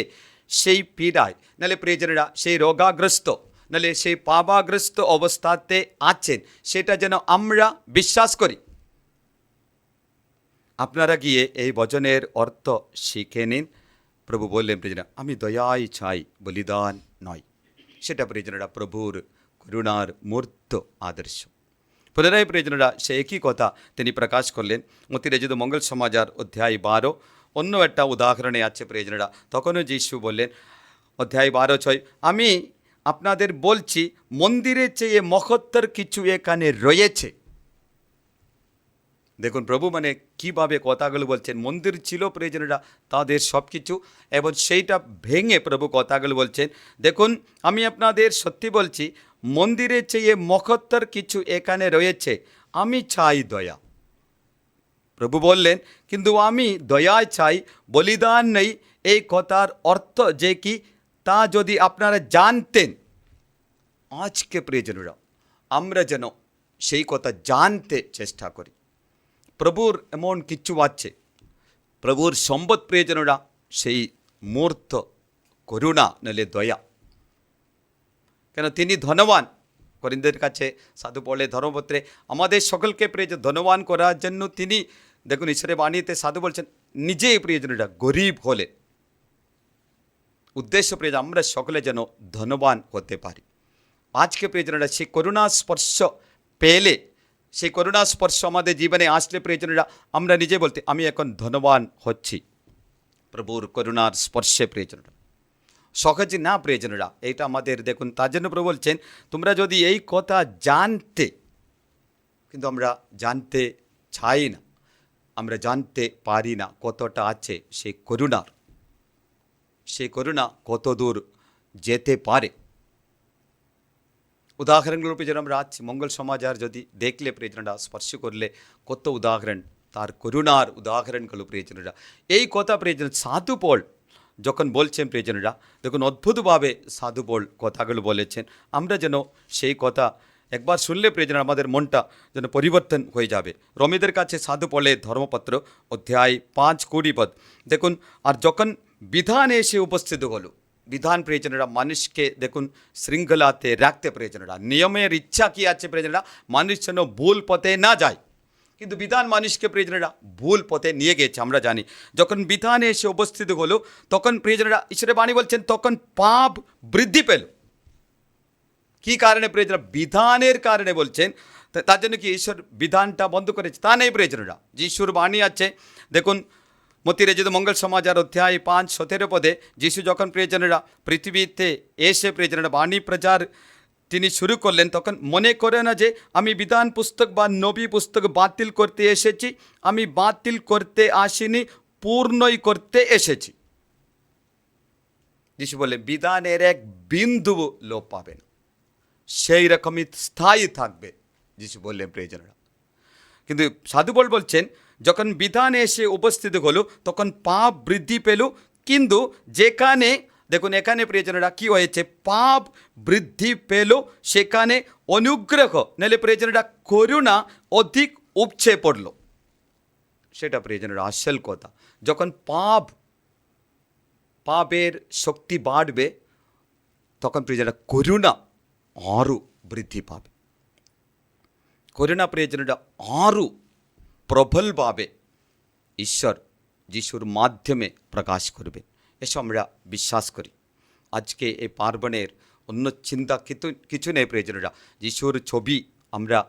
সেই পীড়ায়, নাহলে প্রিয়জনেরা সেই রোগাগ্রস্ত, নাহলে সেই পাপাগ্রস্ত অবস্থাতে আছেন, সেটা যেন আমরা বিশ্বাস করি। আপনারা গিয়ে এই বচনের অর্থ শিখে নিন। প্রভু বললেন প্রিয়জনেরা আমি দয়াই চাই, বলিদান নয়। সেটা প্রিয়জনেরা প্রভুর করুণার মূর্ত আদর্শ। পুনরায় প্রিয়জনেরা সে একই কথা তিনি প্রকাশ করলেন। মতিরচিত মঙ্গল সমাচার অধ্যায় 12 অন্য একটা উদাহরণে আছে প্রিয়জনেরা। তখনও যিশু বললেন অধ্যায় 12:6 আমি আপনাদের বলছি মন্দিরের চেয়ে মহত্তর কিছু এখানে রয়েছে। দেখুন প্রভু কীভাবে কথাগুলো বলছেন। মন্দির ছিল প্রিয়জনেরা তাদের সব কিছু, এবং সেইটা ভেঙে প্রভু কথাগুলো বলছেন। দেখুন আমি আপনাদের সত্যি বলছি মন্দিরের চেয়ে মহত্তর কিছু এখানে রয়েছে, আমি চাই দয়া। প্রভু বললেন কিন্তু আমি দয়ায় চাই, বলিদান নেই। এই কথার অর্থ যে কি তা যদি আপনারা জানতেন। আজকে প্রিয়জনেরা আমরা যেন সেই কথা জানতে চেষ্টা করি। প্রভুর এমন কিছু আছে, প্রভুর সম্পদ প্রিয়জনেরা সেই মূর্ত করুণা নলে দয়া। কেন তিনি ধনবান। করিন্থীয়দের কাছে সাধু পড়লে ধর্মপত্রে আমাদের সকলকে প্রিয়জন ধনবান করার জন্য তিনি দেখুন ঈশ্বরের বাণীতে সাধু বলছেন নিজেই প্রিয়জনেরা গরিব হলে। উদ্দেশ্য প্রিয়জন আমরা সকলে যেন ধনবান হতে পারি। আজকে প্রিয়জনেরা সেই করুণা স্পর্শ পেলে, সেই করুণা স্পর্শ আমাদের জীবনে আসলে প্রিয়জনেরা আমরা নিজে বলতে আমি এখন ধনবান হচ্ছি প্রভুর করুণার স্পর্শে। প্রিয়জনেরা সহজে না প্রিয়জনেরা, এইটা আমাদের দেখুন তার জন্য প্রভু বলছেন তোমরা যদি এই কথা জানতে, কিন্তু আমরা জানতে চাই না, আমরা জানতে পারি না কতটা আছে সেই করুণার, সেই করুণা কত দূর যেতে পারে। উদাহরণগুলোর উপরে যেন আমরা আছি মঙ্গল সমাচার যদি দেখলে প্রিয়জনেরা, স্পর্শ করলে কত উদাহরণ, তার করুণার উদাহরণগুলো প্রিয়জনেরা। এই কথা প্রিয়জন সাধু পল যখন বলছেন প্রিয়জনেরা, দেখুন অদ্ভুতভাবে সাধু পল কথাগুলো বলেছেন। আমরা যেন সেই কথা একবার শুনলে প্রিয়জনেরা আমাদের মনটা যেন পরিবর্তন হয়ে যাবে। রোমীদের কাছে সাধু পলের ধর্মপত্র অধ্যায় 5:20 দেখুন, আর যখন বিধান এসে উপস্থিত হলো, বিধান প্রিয়জনেরা মানুষকে দেখুন শৃঙ্খলাতে রাখতে প্রিয়জনেরা, নিয়মের ইচ্ছা কি আছে প্রিয়জনেরা, মানুষ যেন ভুল পথে না যায়। কিন্তু বিধান মানুষকে প্রিয়জনেরা ভুল পথে নিয়ে গেছে আমরা জানি। যখন বিধানে এসে উপস্থিত হলো তখন প্রিয়জনেরা ঈশ্বরের বাণী বলছেন তখন পাপ বৃদ্ধি পেল। কি কারণে প্রিয়জনেরা? বিধানের কারণে বলছেন। তার জন্য কি ঈশ্বর বিধানটা বন্ধ করেছে? তা নেই প্রিয়জনেরা। যিশুর বাণী আছে দেখুন মতিরে যদি মঙ্গল সমাচার অধ্যায় 5:17 পদে যিশু যখন প্রিয়জনেরা পৃথিবীতে এসে প্রিয়জনেরা বাণী প্রচার তিনি শুরু করলেন, তখন মনে করে না যে আমি বিধান পুস্তক বা নবী পুস্তক বাতিল করতে এসেছি, আমি বাতিল করতে আসিনি, পূর্ণই করতে এসেছি। যিশু বলে বিধানের এক বিন্দু লোপ পাবে না, সেই রকমই স্থায়ী থাকবে। যিশু বললেন প্রিয়জনেরা, কিন্তু সাধু পাল বলছেন যখন বিধান এসে উপস্থিত হলো তখন পাপ বৃদ্ধি পেল, কিন্তু যেখানে দেখুন এখানে প্রিয়জনেরা কি হয়েছে, পাপ বৃদ্ধি পেল সেখানে অনুগ্রহ নাহলে প্রিয়জনেরা করুণা অধিক উপচে পড়ল। সেটা প্রিয়জনেরা আসল কথা। যখন পাপের শক্তি বাড়বে তখন প্রিয়জনেরা করুণা আরও বৃদ্ধি পাবে, করুণা প্রিয়জনেরা আরও প্রবলভাবে ঈশ্বর যিশুর মাধ্যমে প্রকাশ করবে, এসব আমরা বিশ্বাস করি। আজকে এই পার্বণের অন্য চিন্তা কিছু নেই প্রিয়জনেরা। যিশুর ছবি আমরা,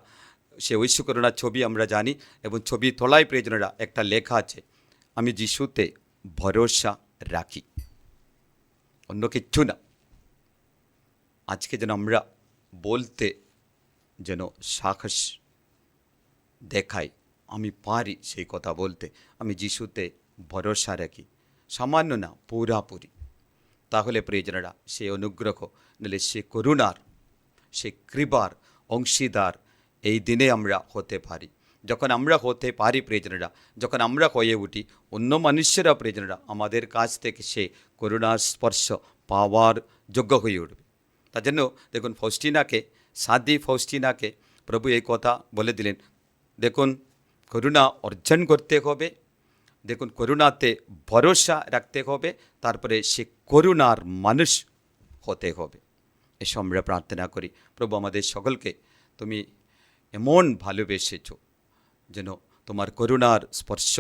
সে ঐশ্য করুণার ছবি আমরা জানি, এবং ছবি তলায় প্রিয়জনেরা একটা লেখা আছে, আমি যিশুতে ভরসা রাখি, অন্য কিচ্ছু না। আজকে যেন আমরা বলতে যেন সাহস দেখাই, আমি পারি সেই কথা বলতে, আমি যিশুতে ভরসা রাখি, সামান্য না পুরাপুরি। তাহলে প্রিয়জনেরা সে অনুগ্রহ নাহলে সে করুণার, সে কৃপার অংশীদার এই দিনে আমরা হতে পারি। যখন আমরা হতে পারি প্রিয়জনেরা, যখন আমরা হয়ে উঠি, অন্য মানুষেরা প্রিয়জনেরা আমাদের কাছ থেকে সে করুণার স্পর্শ পাওয়ার যোগ্য হয়ে উঠবে। তার জন্য দেখুন সাদি ফৌস্টিনাকে প্রভু এই কথা বলে দিলেন, দেখুন করুণা অর্জন করতে হবে, দেখুন করুণাতে ভরসা রাখতে হবে, তারপরে সে করুণার মানুষ হতে হবে। এসব আমরা প্রার্থনা করি। প্রভু আমাদের সকলকে তুমি এমন ভালোবেসেছ যেন তোমার করুণার স্পর্শ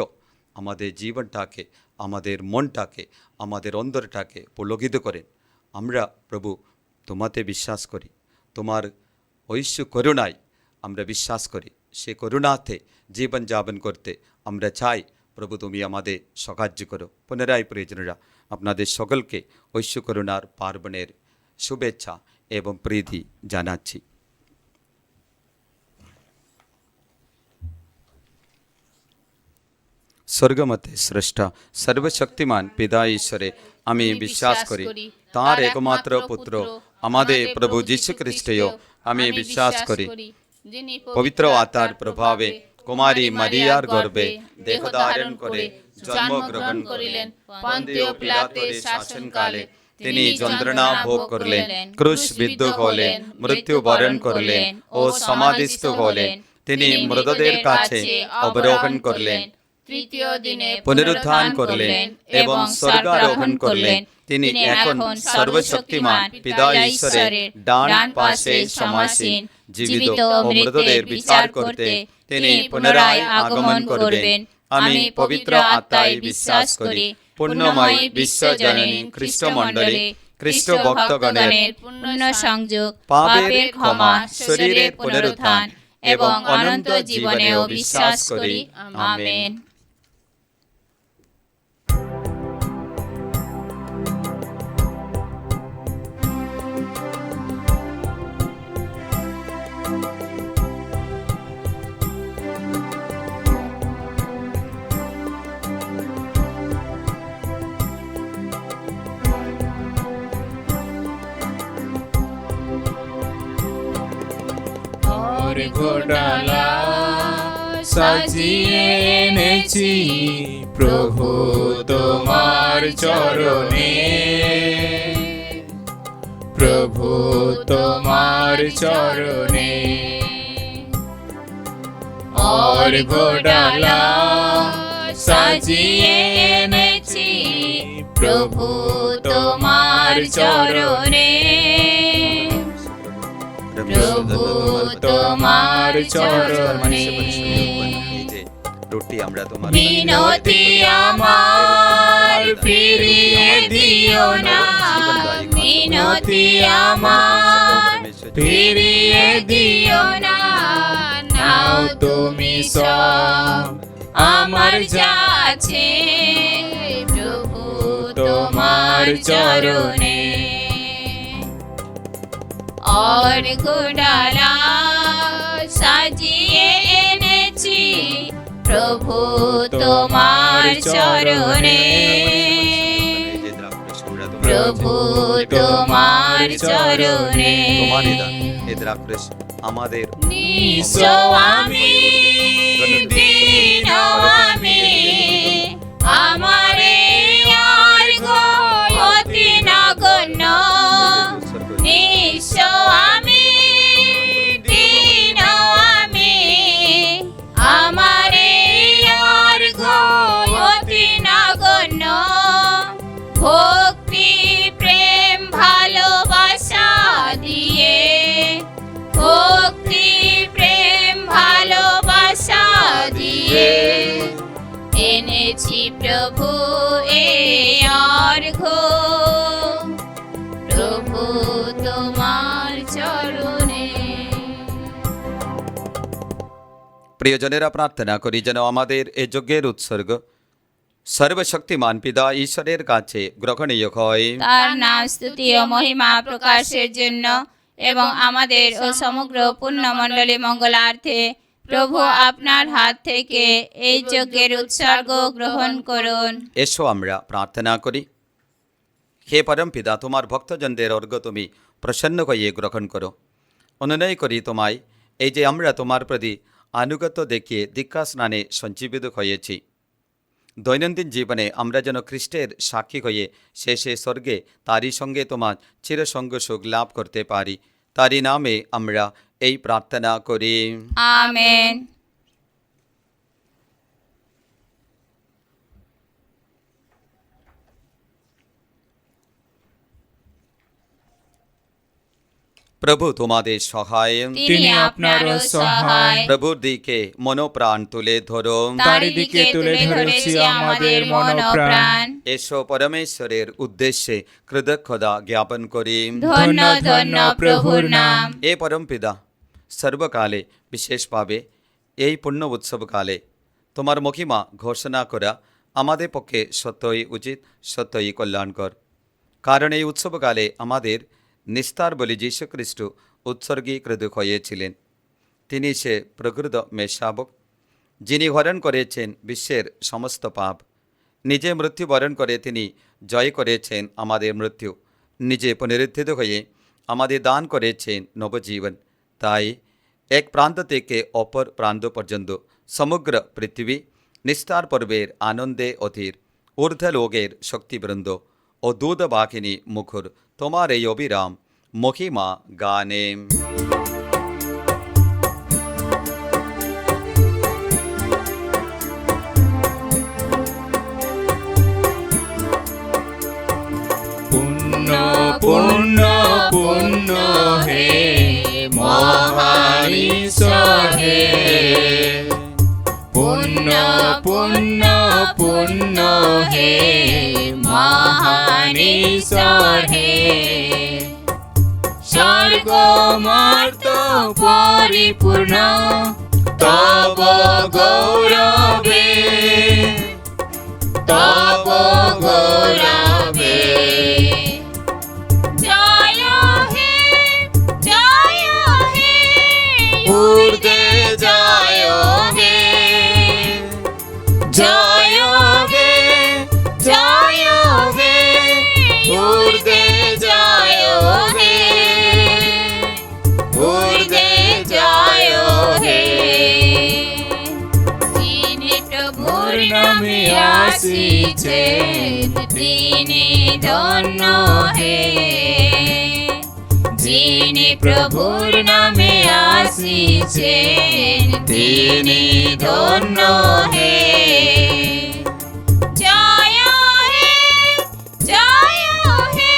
আমাদের জীবনটাকে, আমাদের মনটাকে, আমাদের অন্তরটাকে পুলকিত করেন। আমরা প্রভু তোমাতে বিশ্বাস করি, তোমার ঐশ্য করুণায় আমরা বিশ্বাস করি, সে করুণাতে জীবন যাপন করতে আমরা চাই। প্রভু তুমি আমাদের সাহায্য করো। পুনরায় প্রিয়জনেরা আপনাদের সকলকে ঐশ্য করুণার পার্বণের শুভেচ্ছা এবং প্রীতি জানাচ্ছি। স্বর্গমতে স্রষ্টা সর্বশক্তিমান পিতা ঈশ্বরে আমি বিশ্বাস করি, তাঁর একমাত্র পুত্র আমাদের প্রভু যীশু খ্রিস্টেও আমি বিশ্বাস করি, পবিত্র আত্মার প্রভাবে কুমারী মারিয়ার গর্ভে দেহ ধারণ করে জন্মগ্রহণ করিলেন, পন্তিয় পিলাতের শাসনকালে তিনি যন্ত্রণা ভোগ করলেন, ক্রুশবিদ্ধ হলেন, মৃত্যু বরণ করলেন ও সমাধিস্থ হলেন। তিনি মৃতদের কাছে অবরোহণ করলেন, তৃতীয় দিনে পুনরুত্থান করলেন এবং স্বর্গারোহণ করলেন। তিনি এখন সর্বশক্তিমান পিতা ঈশ্বরের ডান পাশে সমাসীন, জীবিত ও মৃতদের বিচার করতে তিনি পুনরায় আগমন করবেন। আমি পবিত্র আত্মায় বিশ্বাস করি, পুণ্যময় বিশ্বজননী খ্রিস্টমণ্ডলী, খ্রিস্ট ভক্তগণের পূর্ণ সংযোগ, পাপের ক্ষমা, শরীরের পুনরুত্থান এবং অনন্ত জীবনেও বিশ্বাস করি। আমেন। ঘোড়ালা সাজিয়ে এনেছি প্রভু তোমার চরণে, প্রভু তোমার চরণে। और ঘোড়ালা সাজিয়ে এনেছি প্রভু তোমার চরণে, প্রভু তোমার চরণে। রুটি আমরা তোমার মিনতি আমার ফিরিয়ে দিও না, মিনতি আমার ফিরিয়ে দিও না। নাও তুমি সব আমার যা আছে প্রভু তোমার চরণে। অর্ঘ্যডালা সাজিয়ে এনেছি প্রভু তোমার চরণে। প্রভু তোমার চরণে। তোমারই দান এ দ্রাক্ষরস আমাদের নিঃস্ব আমি, দীন আমি, আমার এই অর্ঘ্য অতি নগণ্য। নিঃস্ব আমি, দীন আমি, আমার এই অর্ঘ্য অতি নগণ্য। ভক্তি প্রেম ভালোবাসা দিয়ে, ভক্তি প্রেম ভালোবাসা দিয়ে এনেছি প্রভু এই অর্ঘ্য প্রভু তোমার চরণে। প্রিয়জনেরা, প্রার্থনা করি যেন আমাদের এ যজ্ঞের উৎসর্গ সর্বশক্তিমান পিতা ঈশ্বরের কাছে গ্রহণীয় হয়। তার নাম স্তুতি ও মহিমা প্রকাশের জন্য এবং আমাদের ও সমগ্র পুণ্যমণ্ডলী মঙ্গলার্থে প্রভু আপনার হাত থেকে এই যজ্ঞের উৎসর্গ গ্রহণ করুন। এসো আমরা প্রার্থনা করি। হে পরম পিতা, তোমার ভক্তজনদের অর্ঘ্য তুমি প্রসন্ন হয়ে গ্রহণ করো। অনুনয় করি তোমায়, এই যে আমরা তোমার প্রতি আনুগত্য দেখিয়ে দীক্ষা স্নানে সঞ্জীবিত হয়েছি, দৈনন্দিন জীবনে আমরা যেন খ্রিস্টের সাক্ষী হয়ে শেষে স্বর্গে তারই সঙ্গে তোমার চিরসঙ্গ সুখ লাভ করতে পারি। তারই নামে আমরা এই প্রার্থনা করি। আমেন। প্রভু তোমাদের সহায়, তিনি আপনারও সহায়। প্রভুর দিকে মনোপ্রাণ তুলে ধরো। তারই দিকে তুলে ধরেছি আমাদের মন ও প্রাণ। এসো পরমেশ্বরের উদ্দেশ্যে কৃতজ্ঞতা জ্ঞাপন করি। ধন্য ধন্য প্রভুর নাম। এ পরম পিতা, সর্বকালে বিশেষভাবে এই পুণ্য উৎসবকালে তোমার মহিমা ঘোষণা করা আমাদের পক্ষে সত্যই উচিত, সত্যই কল্যাণকর। কারণ এই উৎসবকালে আমাদের নিস্তার বলি যীশু খ্রিস্ট উৎসর্গীকৃত হয়েছিলেন। তিনি সে প্রকৃত মেষশাবক, যিনি হরণ করেছেন বিশ্বের সমস্ত পাপ। নিজে মৃত্যুবরণ করে তিনি জয় করেছেন আমাদের মৃত্যু, নিজে পুনরুত্থিত হয়ে আমাদের দান করেছেন নবজীবন। তাই এক প্রান্ত থেকে অপর প্রান্ত পর্যন্ত সমগ্র পৃথিবী নিস্তার পর্বের আনন্দে অধীর। ঊর্ধ্বলোকের শক্তিবৃন্দ ও দূতবাহিনী মুখর তোমার এই অবিরাম মহিমা গানে। পুণ্য পুণ্য পুণ্য হে মহান ঈশ্বর হে। পুণ্য পুণ্য পুণ্য হে মহান ঈশ্বর হে। স্বর্গ মর্ত পরিপূর্ণ তব গৌরবে, তব গৌরবে। জয় হে, জয় হে, ঊর্ধ্বে জয় হে, জয় হে, জয় হে, ঊর্ধ্বে জয় হে, ঊর্ধ্বে জয় হে। যিনি প্রভুর নামে আসিছেন তিনি ধন্য হে। যিনি প্রভুর নামে আসিছেন তিনি ধন্য হে। জয় হে, জয় হে,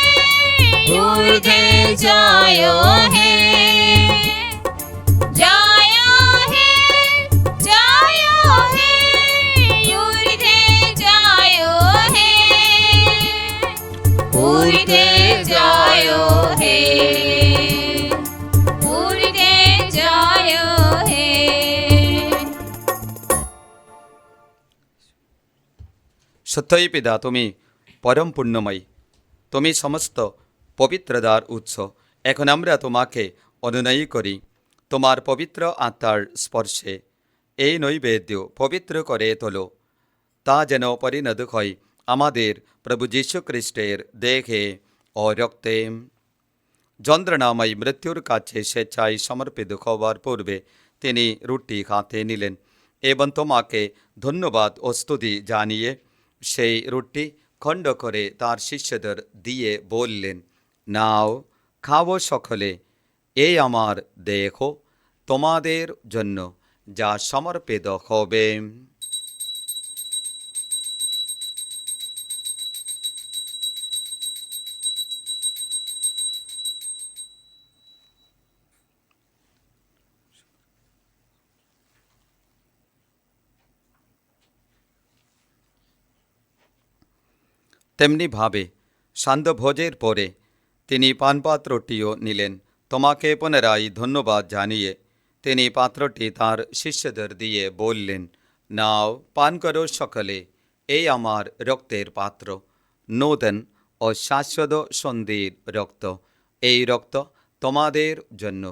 ঊর্ধ্বে জয় হে, জয় হে, জয় হে, ঊর্ধ্বে জয় হে, ঊর্ধ্বে জয় হে, ঊর্ধ্বে জয় হে। সত্যই পিতা, তুমি পরম পুণ্যময়ী, তুমি সমস্ত পবিত্রতার উৎস। এখন আমরা তোমাকে অনুনয় করি, তোমার পবিত্র আত্মার স্পর্শে এই নৈবেদ্য পবিত্র করে তোলো। তা যেন পরিণত হয় আমাদের প্রভু যীশু খ্রিস্টের দেহে ও রক্তে। যন্ত্রণাময় মৃত্যুর কাছে স্বেচ্ছায় সমর্পিত হওয়ার পূর্বে তিনি রুটি হাতে নিলেন এবং তোমাকে ধন্যবাদ ও স্তুতি জানিয়ে সেই রুটি খণ্ড করে তার শিষ্যদের দিয়ে বললেন, নাও, খাও সকলে, এই আমার দেহ তোমাদের জন্য যা সমর্পিত হবে। তেমনিভাবে সান্ধ্যভোজের পরে তিনি পানপাত্রটিও নিলেন। তোমাকে পুনরায় ধন্যবাদ জানিয়ে তিনি পাত্রটি তার শিষ্যদের দিয়ে বললেন, নাও, পান করো সকলে, এই আমার রক্তের পাত্র, নূতন ও শাশ্বত সন্ধির রক্ত। এই রক্ত তোমাদের জন্য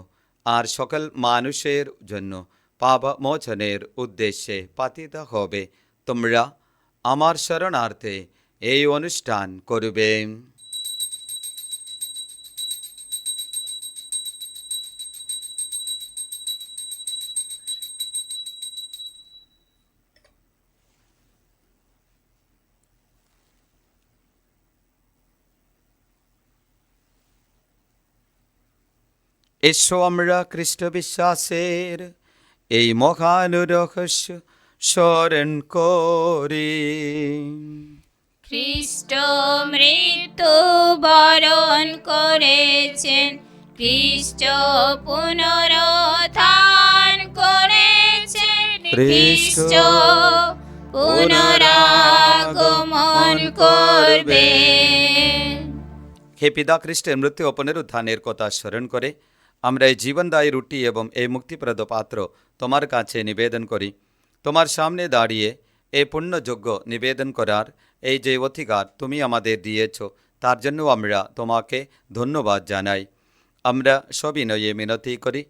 আর সকল মানুষের জন্য পাপ মোচনের উদ্দেশ্যে পাতিত হবে। তোমরা আমার শরণার্থে এই অনুষ্ঠান করবে। এসো আমরা খ্রিস্ট বিশ্বাসের এই মহান রহস্য স্মরণ করি। খ্রিস্ট মৃত্যু বরণ করেছেন, খ্রিস্ট পুনরুত্থান করেছেন, খ্রিস্ট পুনরাগমন করবেন। হে পিতা, খ্রিস্টের মৃত্যু ও পুনরুত্থানের কথা স্মরণ করে আমরা এই জীবনদায়ী রুটি এবং এই মুক্তিপ্রদ পাত্র তোমার কাছে নিবেদন করি। তোমার সামনে দাঁড়িয়ে এই পুণ্যযোগ্য নিবেদন করার এই যে অধিকার তুমি আমাদের দিয়েছ, তার জন্য আমরা তোমাকে ধন্যবাদ জানাই। আমরা সবিনয়ে মিনতি করি,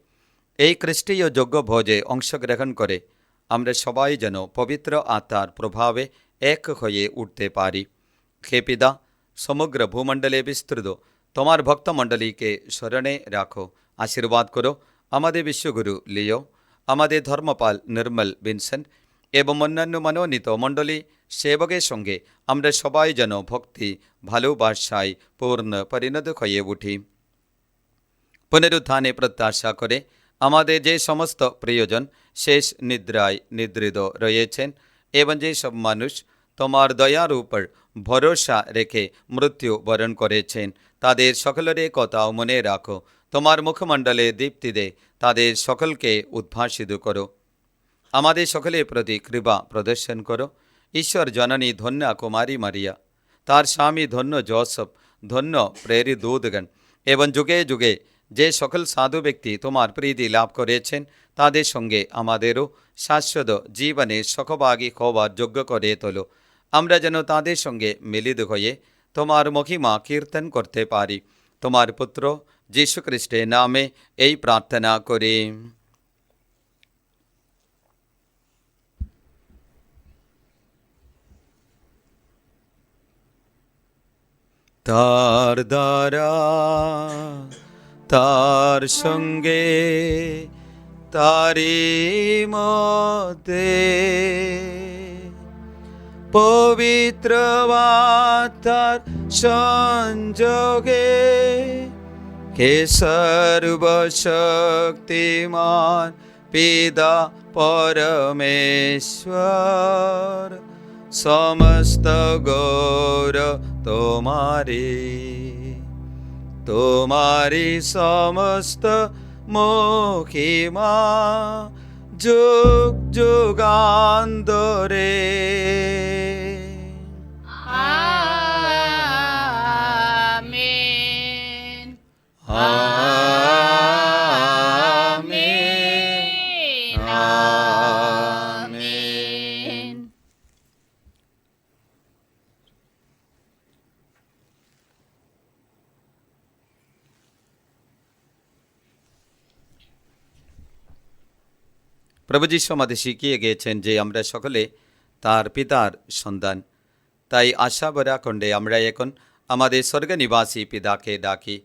এই খ্রিস্টীয় যজ্ঞ ভোজে অংশগ্রহণ করে আমরা সবাই যেন পবিত্র আত্মার প্রভাবে এক হয়ে উঠতে পারি। হে পিতা, সমগ্র ভূমণ্ডলে বিস্তৃত তোমার ভক্তমণ্ডলীকে স্মরণে রাখো, আশীর্বাদ করো। আমাদের বিশ্বগুরু লিও, আমাদের ধর্মপাল নির্মল ভিনসেন্ট এবং অন্যান্য মনোনীত মণ্ডলী সেবকের সঙ্গে আমরা সবাই যেন ভক্তি ভালোবাসায় পূর্ণ পরিণত হয়ে উঠি। পুনরুত্থানে প্রত্যাশা করে আমাদের যে সমস্ত প্রিয়জন শেষ নিদ্রায় নিদ্রিত রয়েছেন এবং যেসব মানুষ তোমার দয়ার উপর ভরসা রেখে মৃত্যু বরণ করেছেন, তাদের সকলের কথাও মনে রাখো। তোমার মুখমণ্ডলে দীপ্তি দে তাদের সকলকে উদ্ভাসিত করো। আমাদের সকলের প্রতি কৃপা প্রদর্শন করো। ঈশ্বর জননী ধন্য কুমারী মারিয়া, তার স্বামী ধন্য জোসেফ, ধন্য প্রেরিত দূতগণ এবং যুগে যুগে যে সকল সাধু ব্যক্তি তোমার প্রীতি লাভ করেছেন, তাদের সঙ্গে আমাদেরও শাশ্বত জীবনে সহভাগী হওয়ার যোগ্য করে তোলো। আমরা যেন তাদের সঙ্গে মিলিত হয়ে তোমার মহিমা কীর্তন করতে পারি। তোমার পুত্র যীশু খ্রিস্টের নামে এই প্রার্থনা করি। তার দ্বারা, তার সঙ্গে, তারি মধ্যে পবিত্র আত্মার সংযোগে হে সর্বশক্তিমান পিতা পরমেশ্বর, সমস্ত গৌরব তোমারি সমস্ত মহিমা যুগ যুগান্তরে। আমেন। আমেন। আমেন। প্রভু যীশু আমাদের শিখিয়ে গিয়েছেন যে আমরা সকলে তার পিতার সন্তান। তাই আশা ভরা কণ্ঠে আমরা এখন আমাদের স্বর্গনিবাসী পিতাকে ডাকি।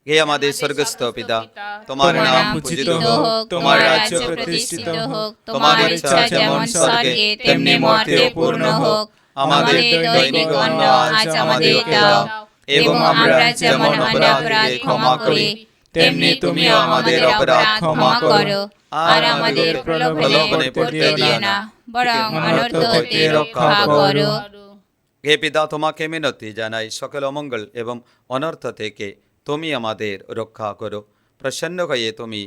হে আমাদের স্বর্গস্থ পিতা, তোমার নাম পূজিত হোক, তোমার রাজ্য প্রতিষ্ঠিত হোক, তোমার ইচ্ছা যেমন স্বর্গে তেমনি মর্তে পূর্ণ হোক। আমাদের দৈনিক অন্ন আজ আমাদেরকে দাও, এবং আমরা যেমন অপরাধীকে ক্ষমা করি, তেমনি তুমিও আমাদের অপরাধ ক্ষমা করো। আর আমাদের প্রলোভনে পড়তে দিও না, বরং অনর্থ হতে রক্ষা করো। হে পিতা, তোমাকে মিনতি জানাই, সকল অমঙ্গল এবং অনর্থ থেকে তুমি আমাদের রক্ষা করো। প্রসন্ন হয়ে তুমি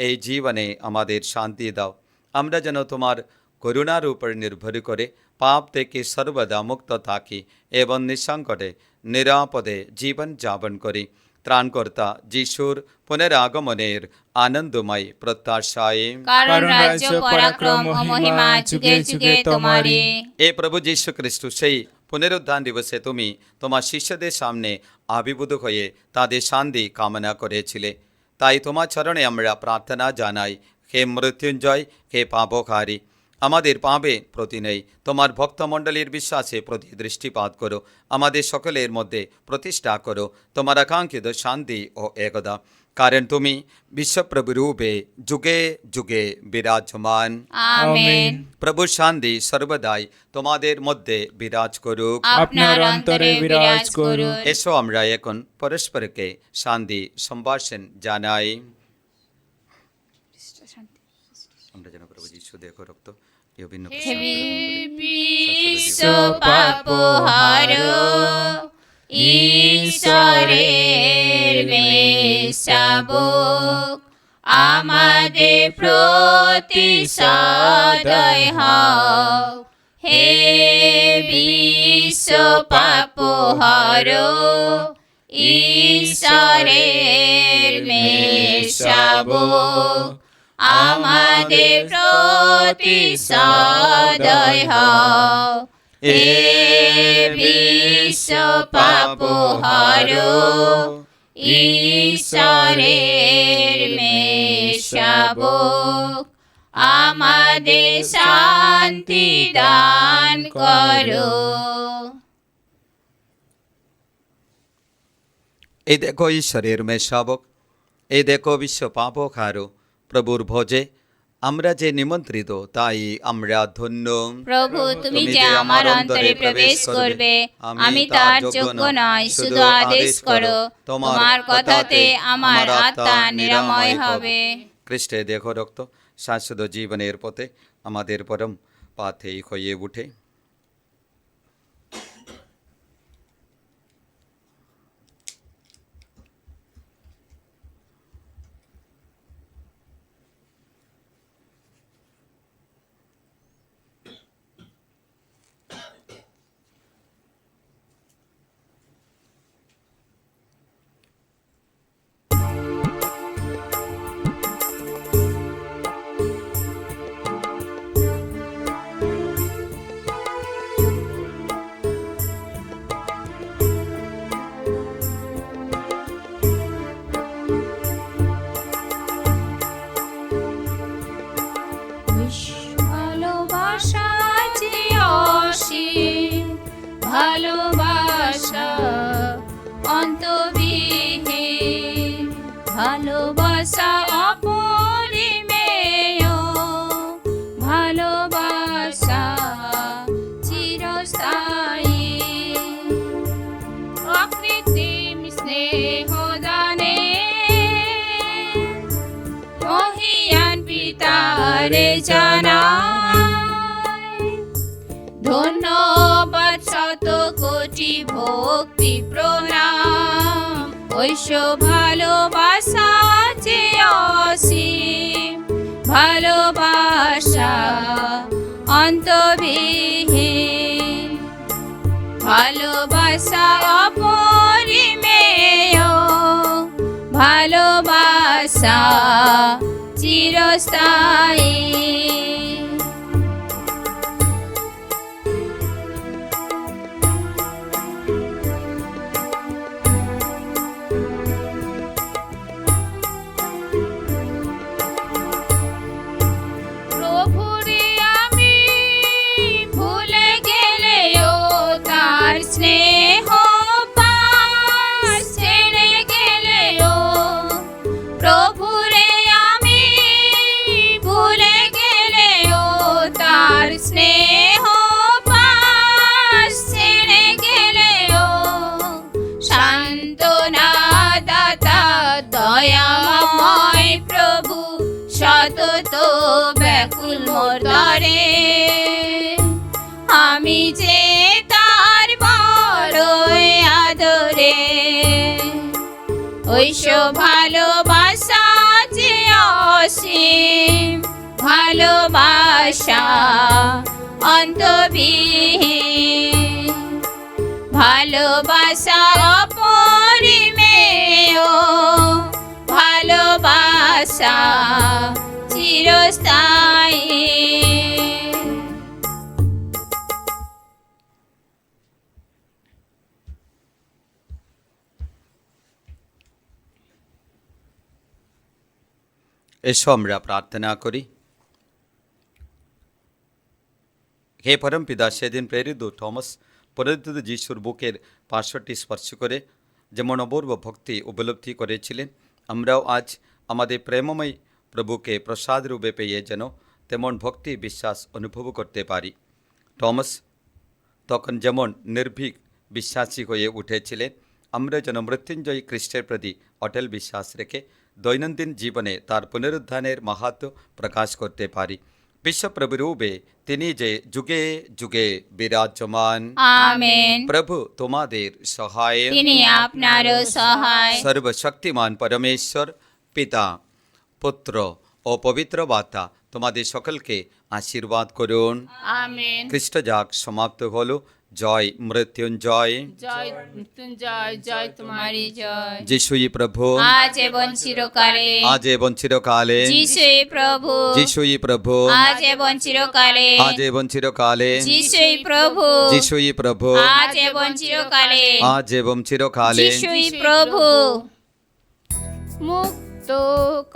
এই জীবনে আমাদের শান্তি দাও। আমরা যেন তোমার করুণার উপর নির্ভর করে পাপ থেকে সর্বদা মুক্ত থাকি এবং নিঃসংকটে নিরাপদে জীবন যাপন করি। ত্রাণকর্তা যিশুর পুনরাগমনের আনন্দময় প্রত্যাশায়, কারণ রাজ্য পরাক্রম ও মহিমা যুগে যুগে তোমারই। এ প্রভু যীশু খ্রিস্ট, সেই পুনরুত্থান দিবসে তুমি তোমার শিষ্যদের সামনে আবির্ভূত হয়ে তাদের শান্তি কামনা করেছিলে। তাই তোমার চরণে আমরা প্রার্থনা জানাই, হে মৃত্যুঞ্জয়, হে পাপকারী, আমাদের পাপে প্রতি নেই, তোমার ভক্তমণ্ডলীর বিশ্বাসে প্রতি দৃষ্টিপাত করো। আমাদের সকলের মধ্যে প্রতিষ্ঠা করো তোমার আকাঙ্ক্ষিত শান্তি ও একতা, কারণ তুমি বিশ্বপ্রভু রূপে যুগে যুগে বিরাজমান। আমেন। প্রভু শান্তি সর্বদাই তোমাদের মধ্যে বিরাজ করুক, আপনার অন্তরে বিরাজ করুক। এসো আমরা এখন পরস্পরকে শান্তি সম্ভাষণ জানাই। আমরা যেন প্রভু যীশু দেহ রক্ত এই অভিন্ন বিশ্ব পাপহার ঈশ্বরের মেষশাবক, আমাদের প্রতি সদয় হও। হে বিশ্ব পাপহার ঈশ্বরের মেষশাবক, আমাদের প্রতি সদয় হও। হে বিশ্ব পাপহার ঈশ্বরের মেষশাবক, আমাদের শান্তি দান করো। এই দেখো ঈশ্বরের মেষশাবক, এই দেখো বিশ্ব পাপহার প্রভুর ভোজে আমরা যে নিমন্ত্রিত, তাই আমরা ধন্য। প্রভু, তুমি যে আমার অন্তরে প্রবেশ করবে, আমি তার যোগ্য নয়, শুধু আদেশ করো, তোমার কথাতে আমার আত্মা নিরাময় হবে। খ্রিস্টে দেহ রক্ত শাশ্বত জীবনের পথে আমাদের পরম পাথেয় হয়ে উঠে। ভালোবাসা যে অসীম, ভালোবাসা অন্তবিহীন, ভালোবাসা অপরিমেয়, ভালোবাসা চিরস্থায়ী। অকৃত্রিম স্নেহ দানে মহিয়ান পিতারে জানাই ধন্যবাদ, শত কোটি ভক্তি প্রণাম। ঐশ ভালোবাসা যে অসীম, ভালোবাসা অন্তবিহীন, ভালোবাসা অপরিমেয়, ভালোবাসা চিরস্থায়ী। প্রভু এত ব্যাকুল মোর তরে, আমি যে তার বড়ই আদরে। ঐসো ভালোবাসা যে অসীম, ভালোবাসা অন্তবিহীন, ভালোবাসা অপরিমেয়, ভালোবাসা চিরস্থায়ী। এসো আমরা প্রার্থনা করি। হে পরম পিতা, সেদিন প্রেরিত থমাস পরিচিত যিশুর বুকের পার্শ্বটি স্পর্শ করে যেমন অপূর্ব ভক্তি উপলব্ধি করেছিলেন, আমরাও আজ আমাদের প্রেমময় প্রভুকে প্রসাদ রূপে পেয়ে যেন তেমন ভক্তি বিশ্বাস অনুভব করতে পারি। থমাস তখন যেমন নির্ভীক বিশ্বাসী হয়ে উঠেছিলেন, আমরা যেন মৃত্যুঞ্জয়ী খ্রিস্টের প্রতি অটল বিশ্বাস রেখে দৈনন্দিন জীবনে তার পুনরুত্থানের মাহাত্ম্য প্রকাশ করতে পারি। বিশ্বপ্রভু রূপে তিনি যে যুগে যুগে বিরাজমান। আমেন। প্রভু তোমাদের সহায়, তিনি আপনারও সহায়। সর্বশক্তিমান পরমেশ্বর পিতা, পুত্র ও পবিত্র আত্মা তোমাদের সকলকে আশীর্বাদ করুন। আমেন। খ্রিস্ট যাগ সমাপ্ত হলো। জয় মৃত্যুঞ্জয়। জয় মৃত্যুঞ্জয়, জয় তোমারই জয়। যিশুই প্রভু, আজ এবং চিরকালে। আজ এবং চিরকালে। যিশুই প্রভু, যিশুই প্রভু, আজ এবং চিরকালে। আজ এবং চিরকালে। যিশুই প্রভু, যিশুই প্রভু, আজ এবং চিরকালে। আজ এবং চিরকালে। যিশুই প্রভু। মুক্ত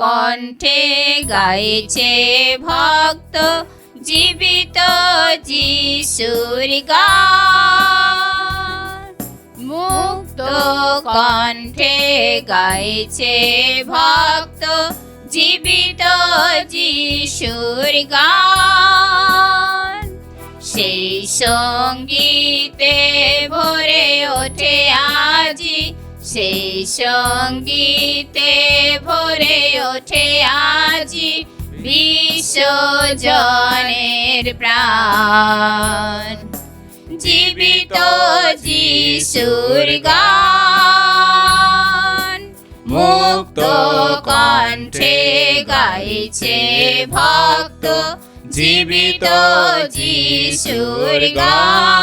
কণ্ঠে গাইছে ভক্ত জীবিত যিশুর গান, মুক্ত কণ্ঠে গাইছে ভক্ত জীবিত যিশুর গান। সেই সঙ্গীতে ভরে ওঠে আজি, সেই সঙ্গীতে ভরে ওঠে আজি বিশ্বজনের প্রাণ। জীবিত যিশুর গান, মুক্ত কণ্ঠে গাইছে ভক্ত জীবিত যিশুর গান।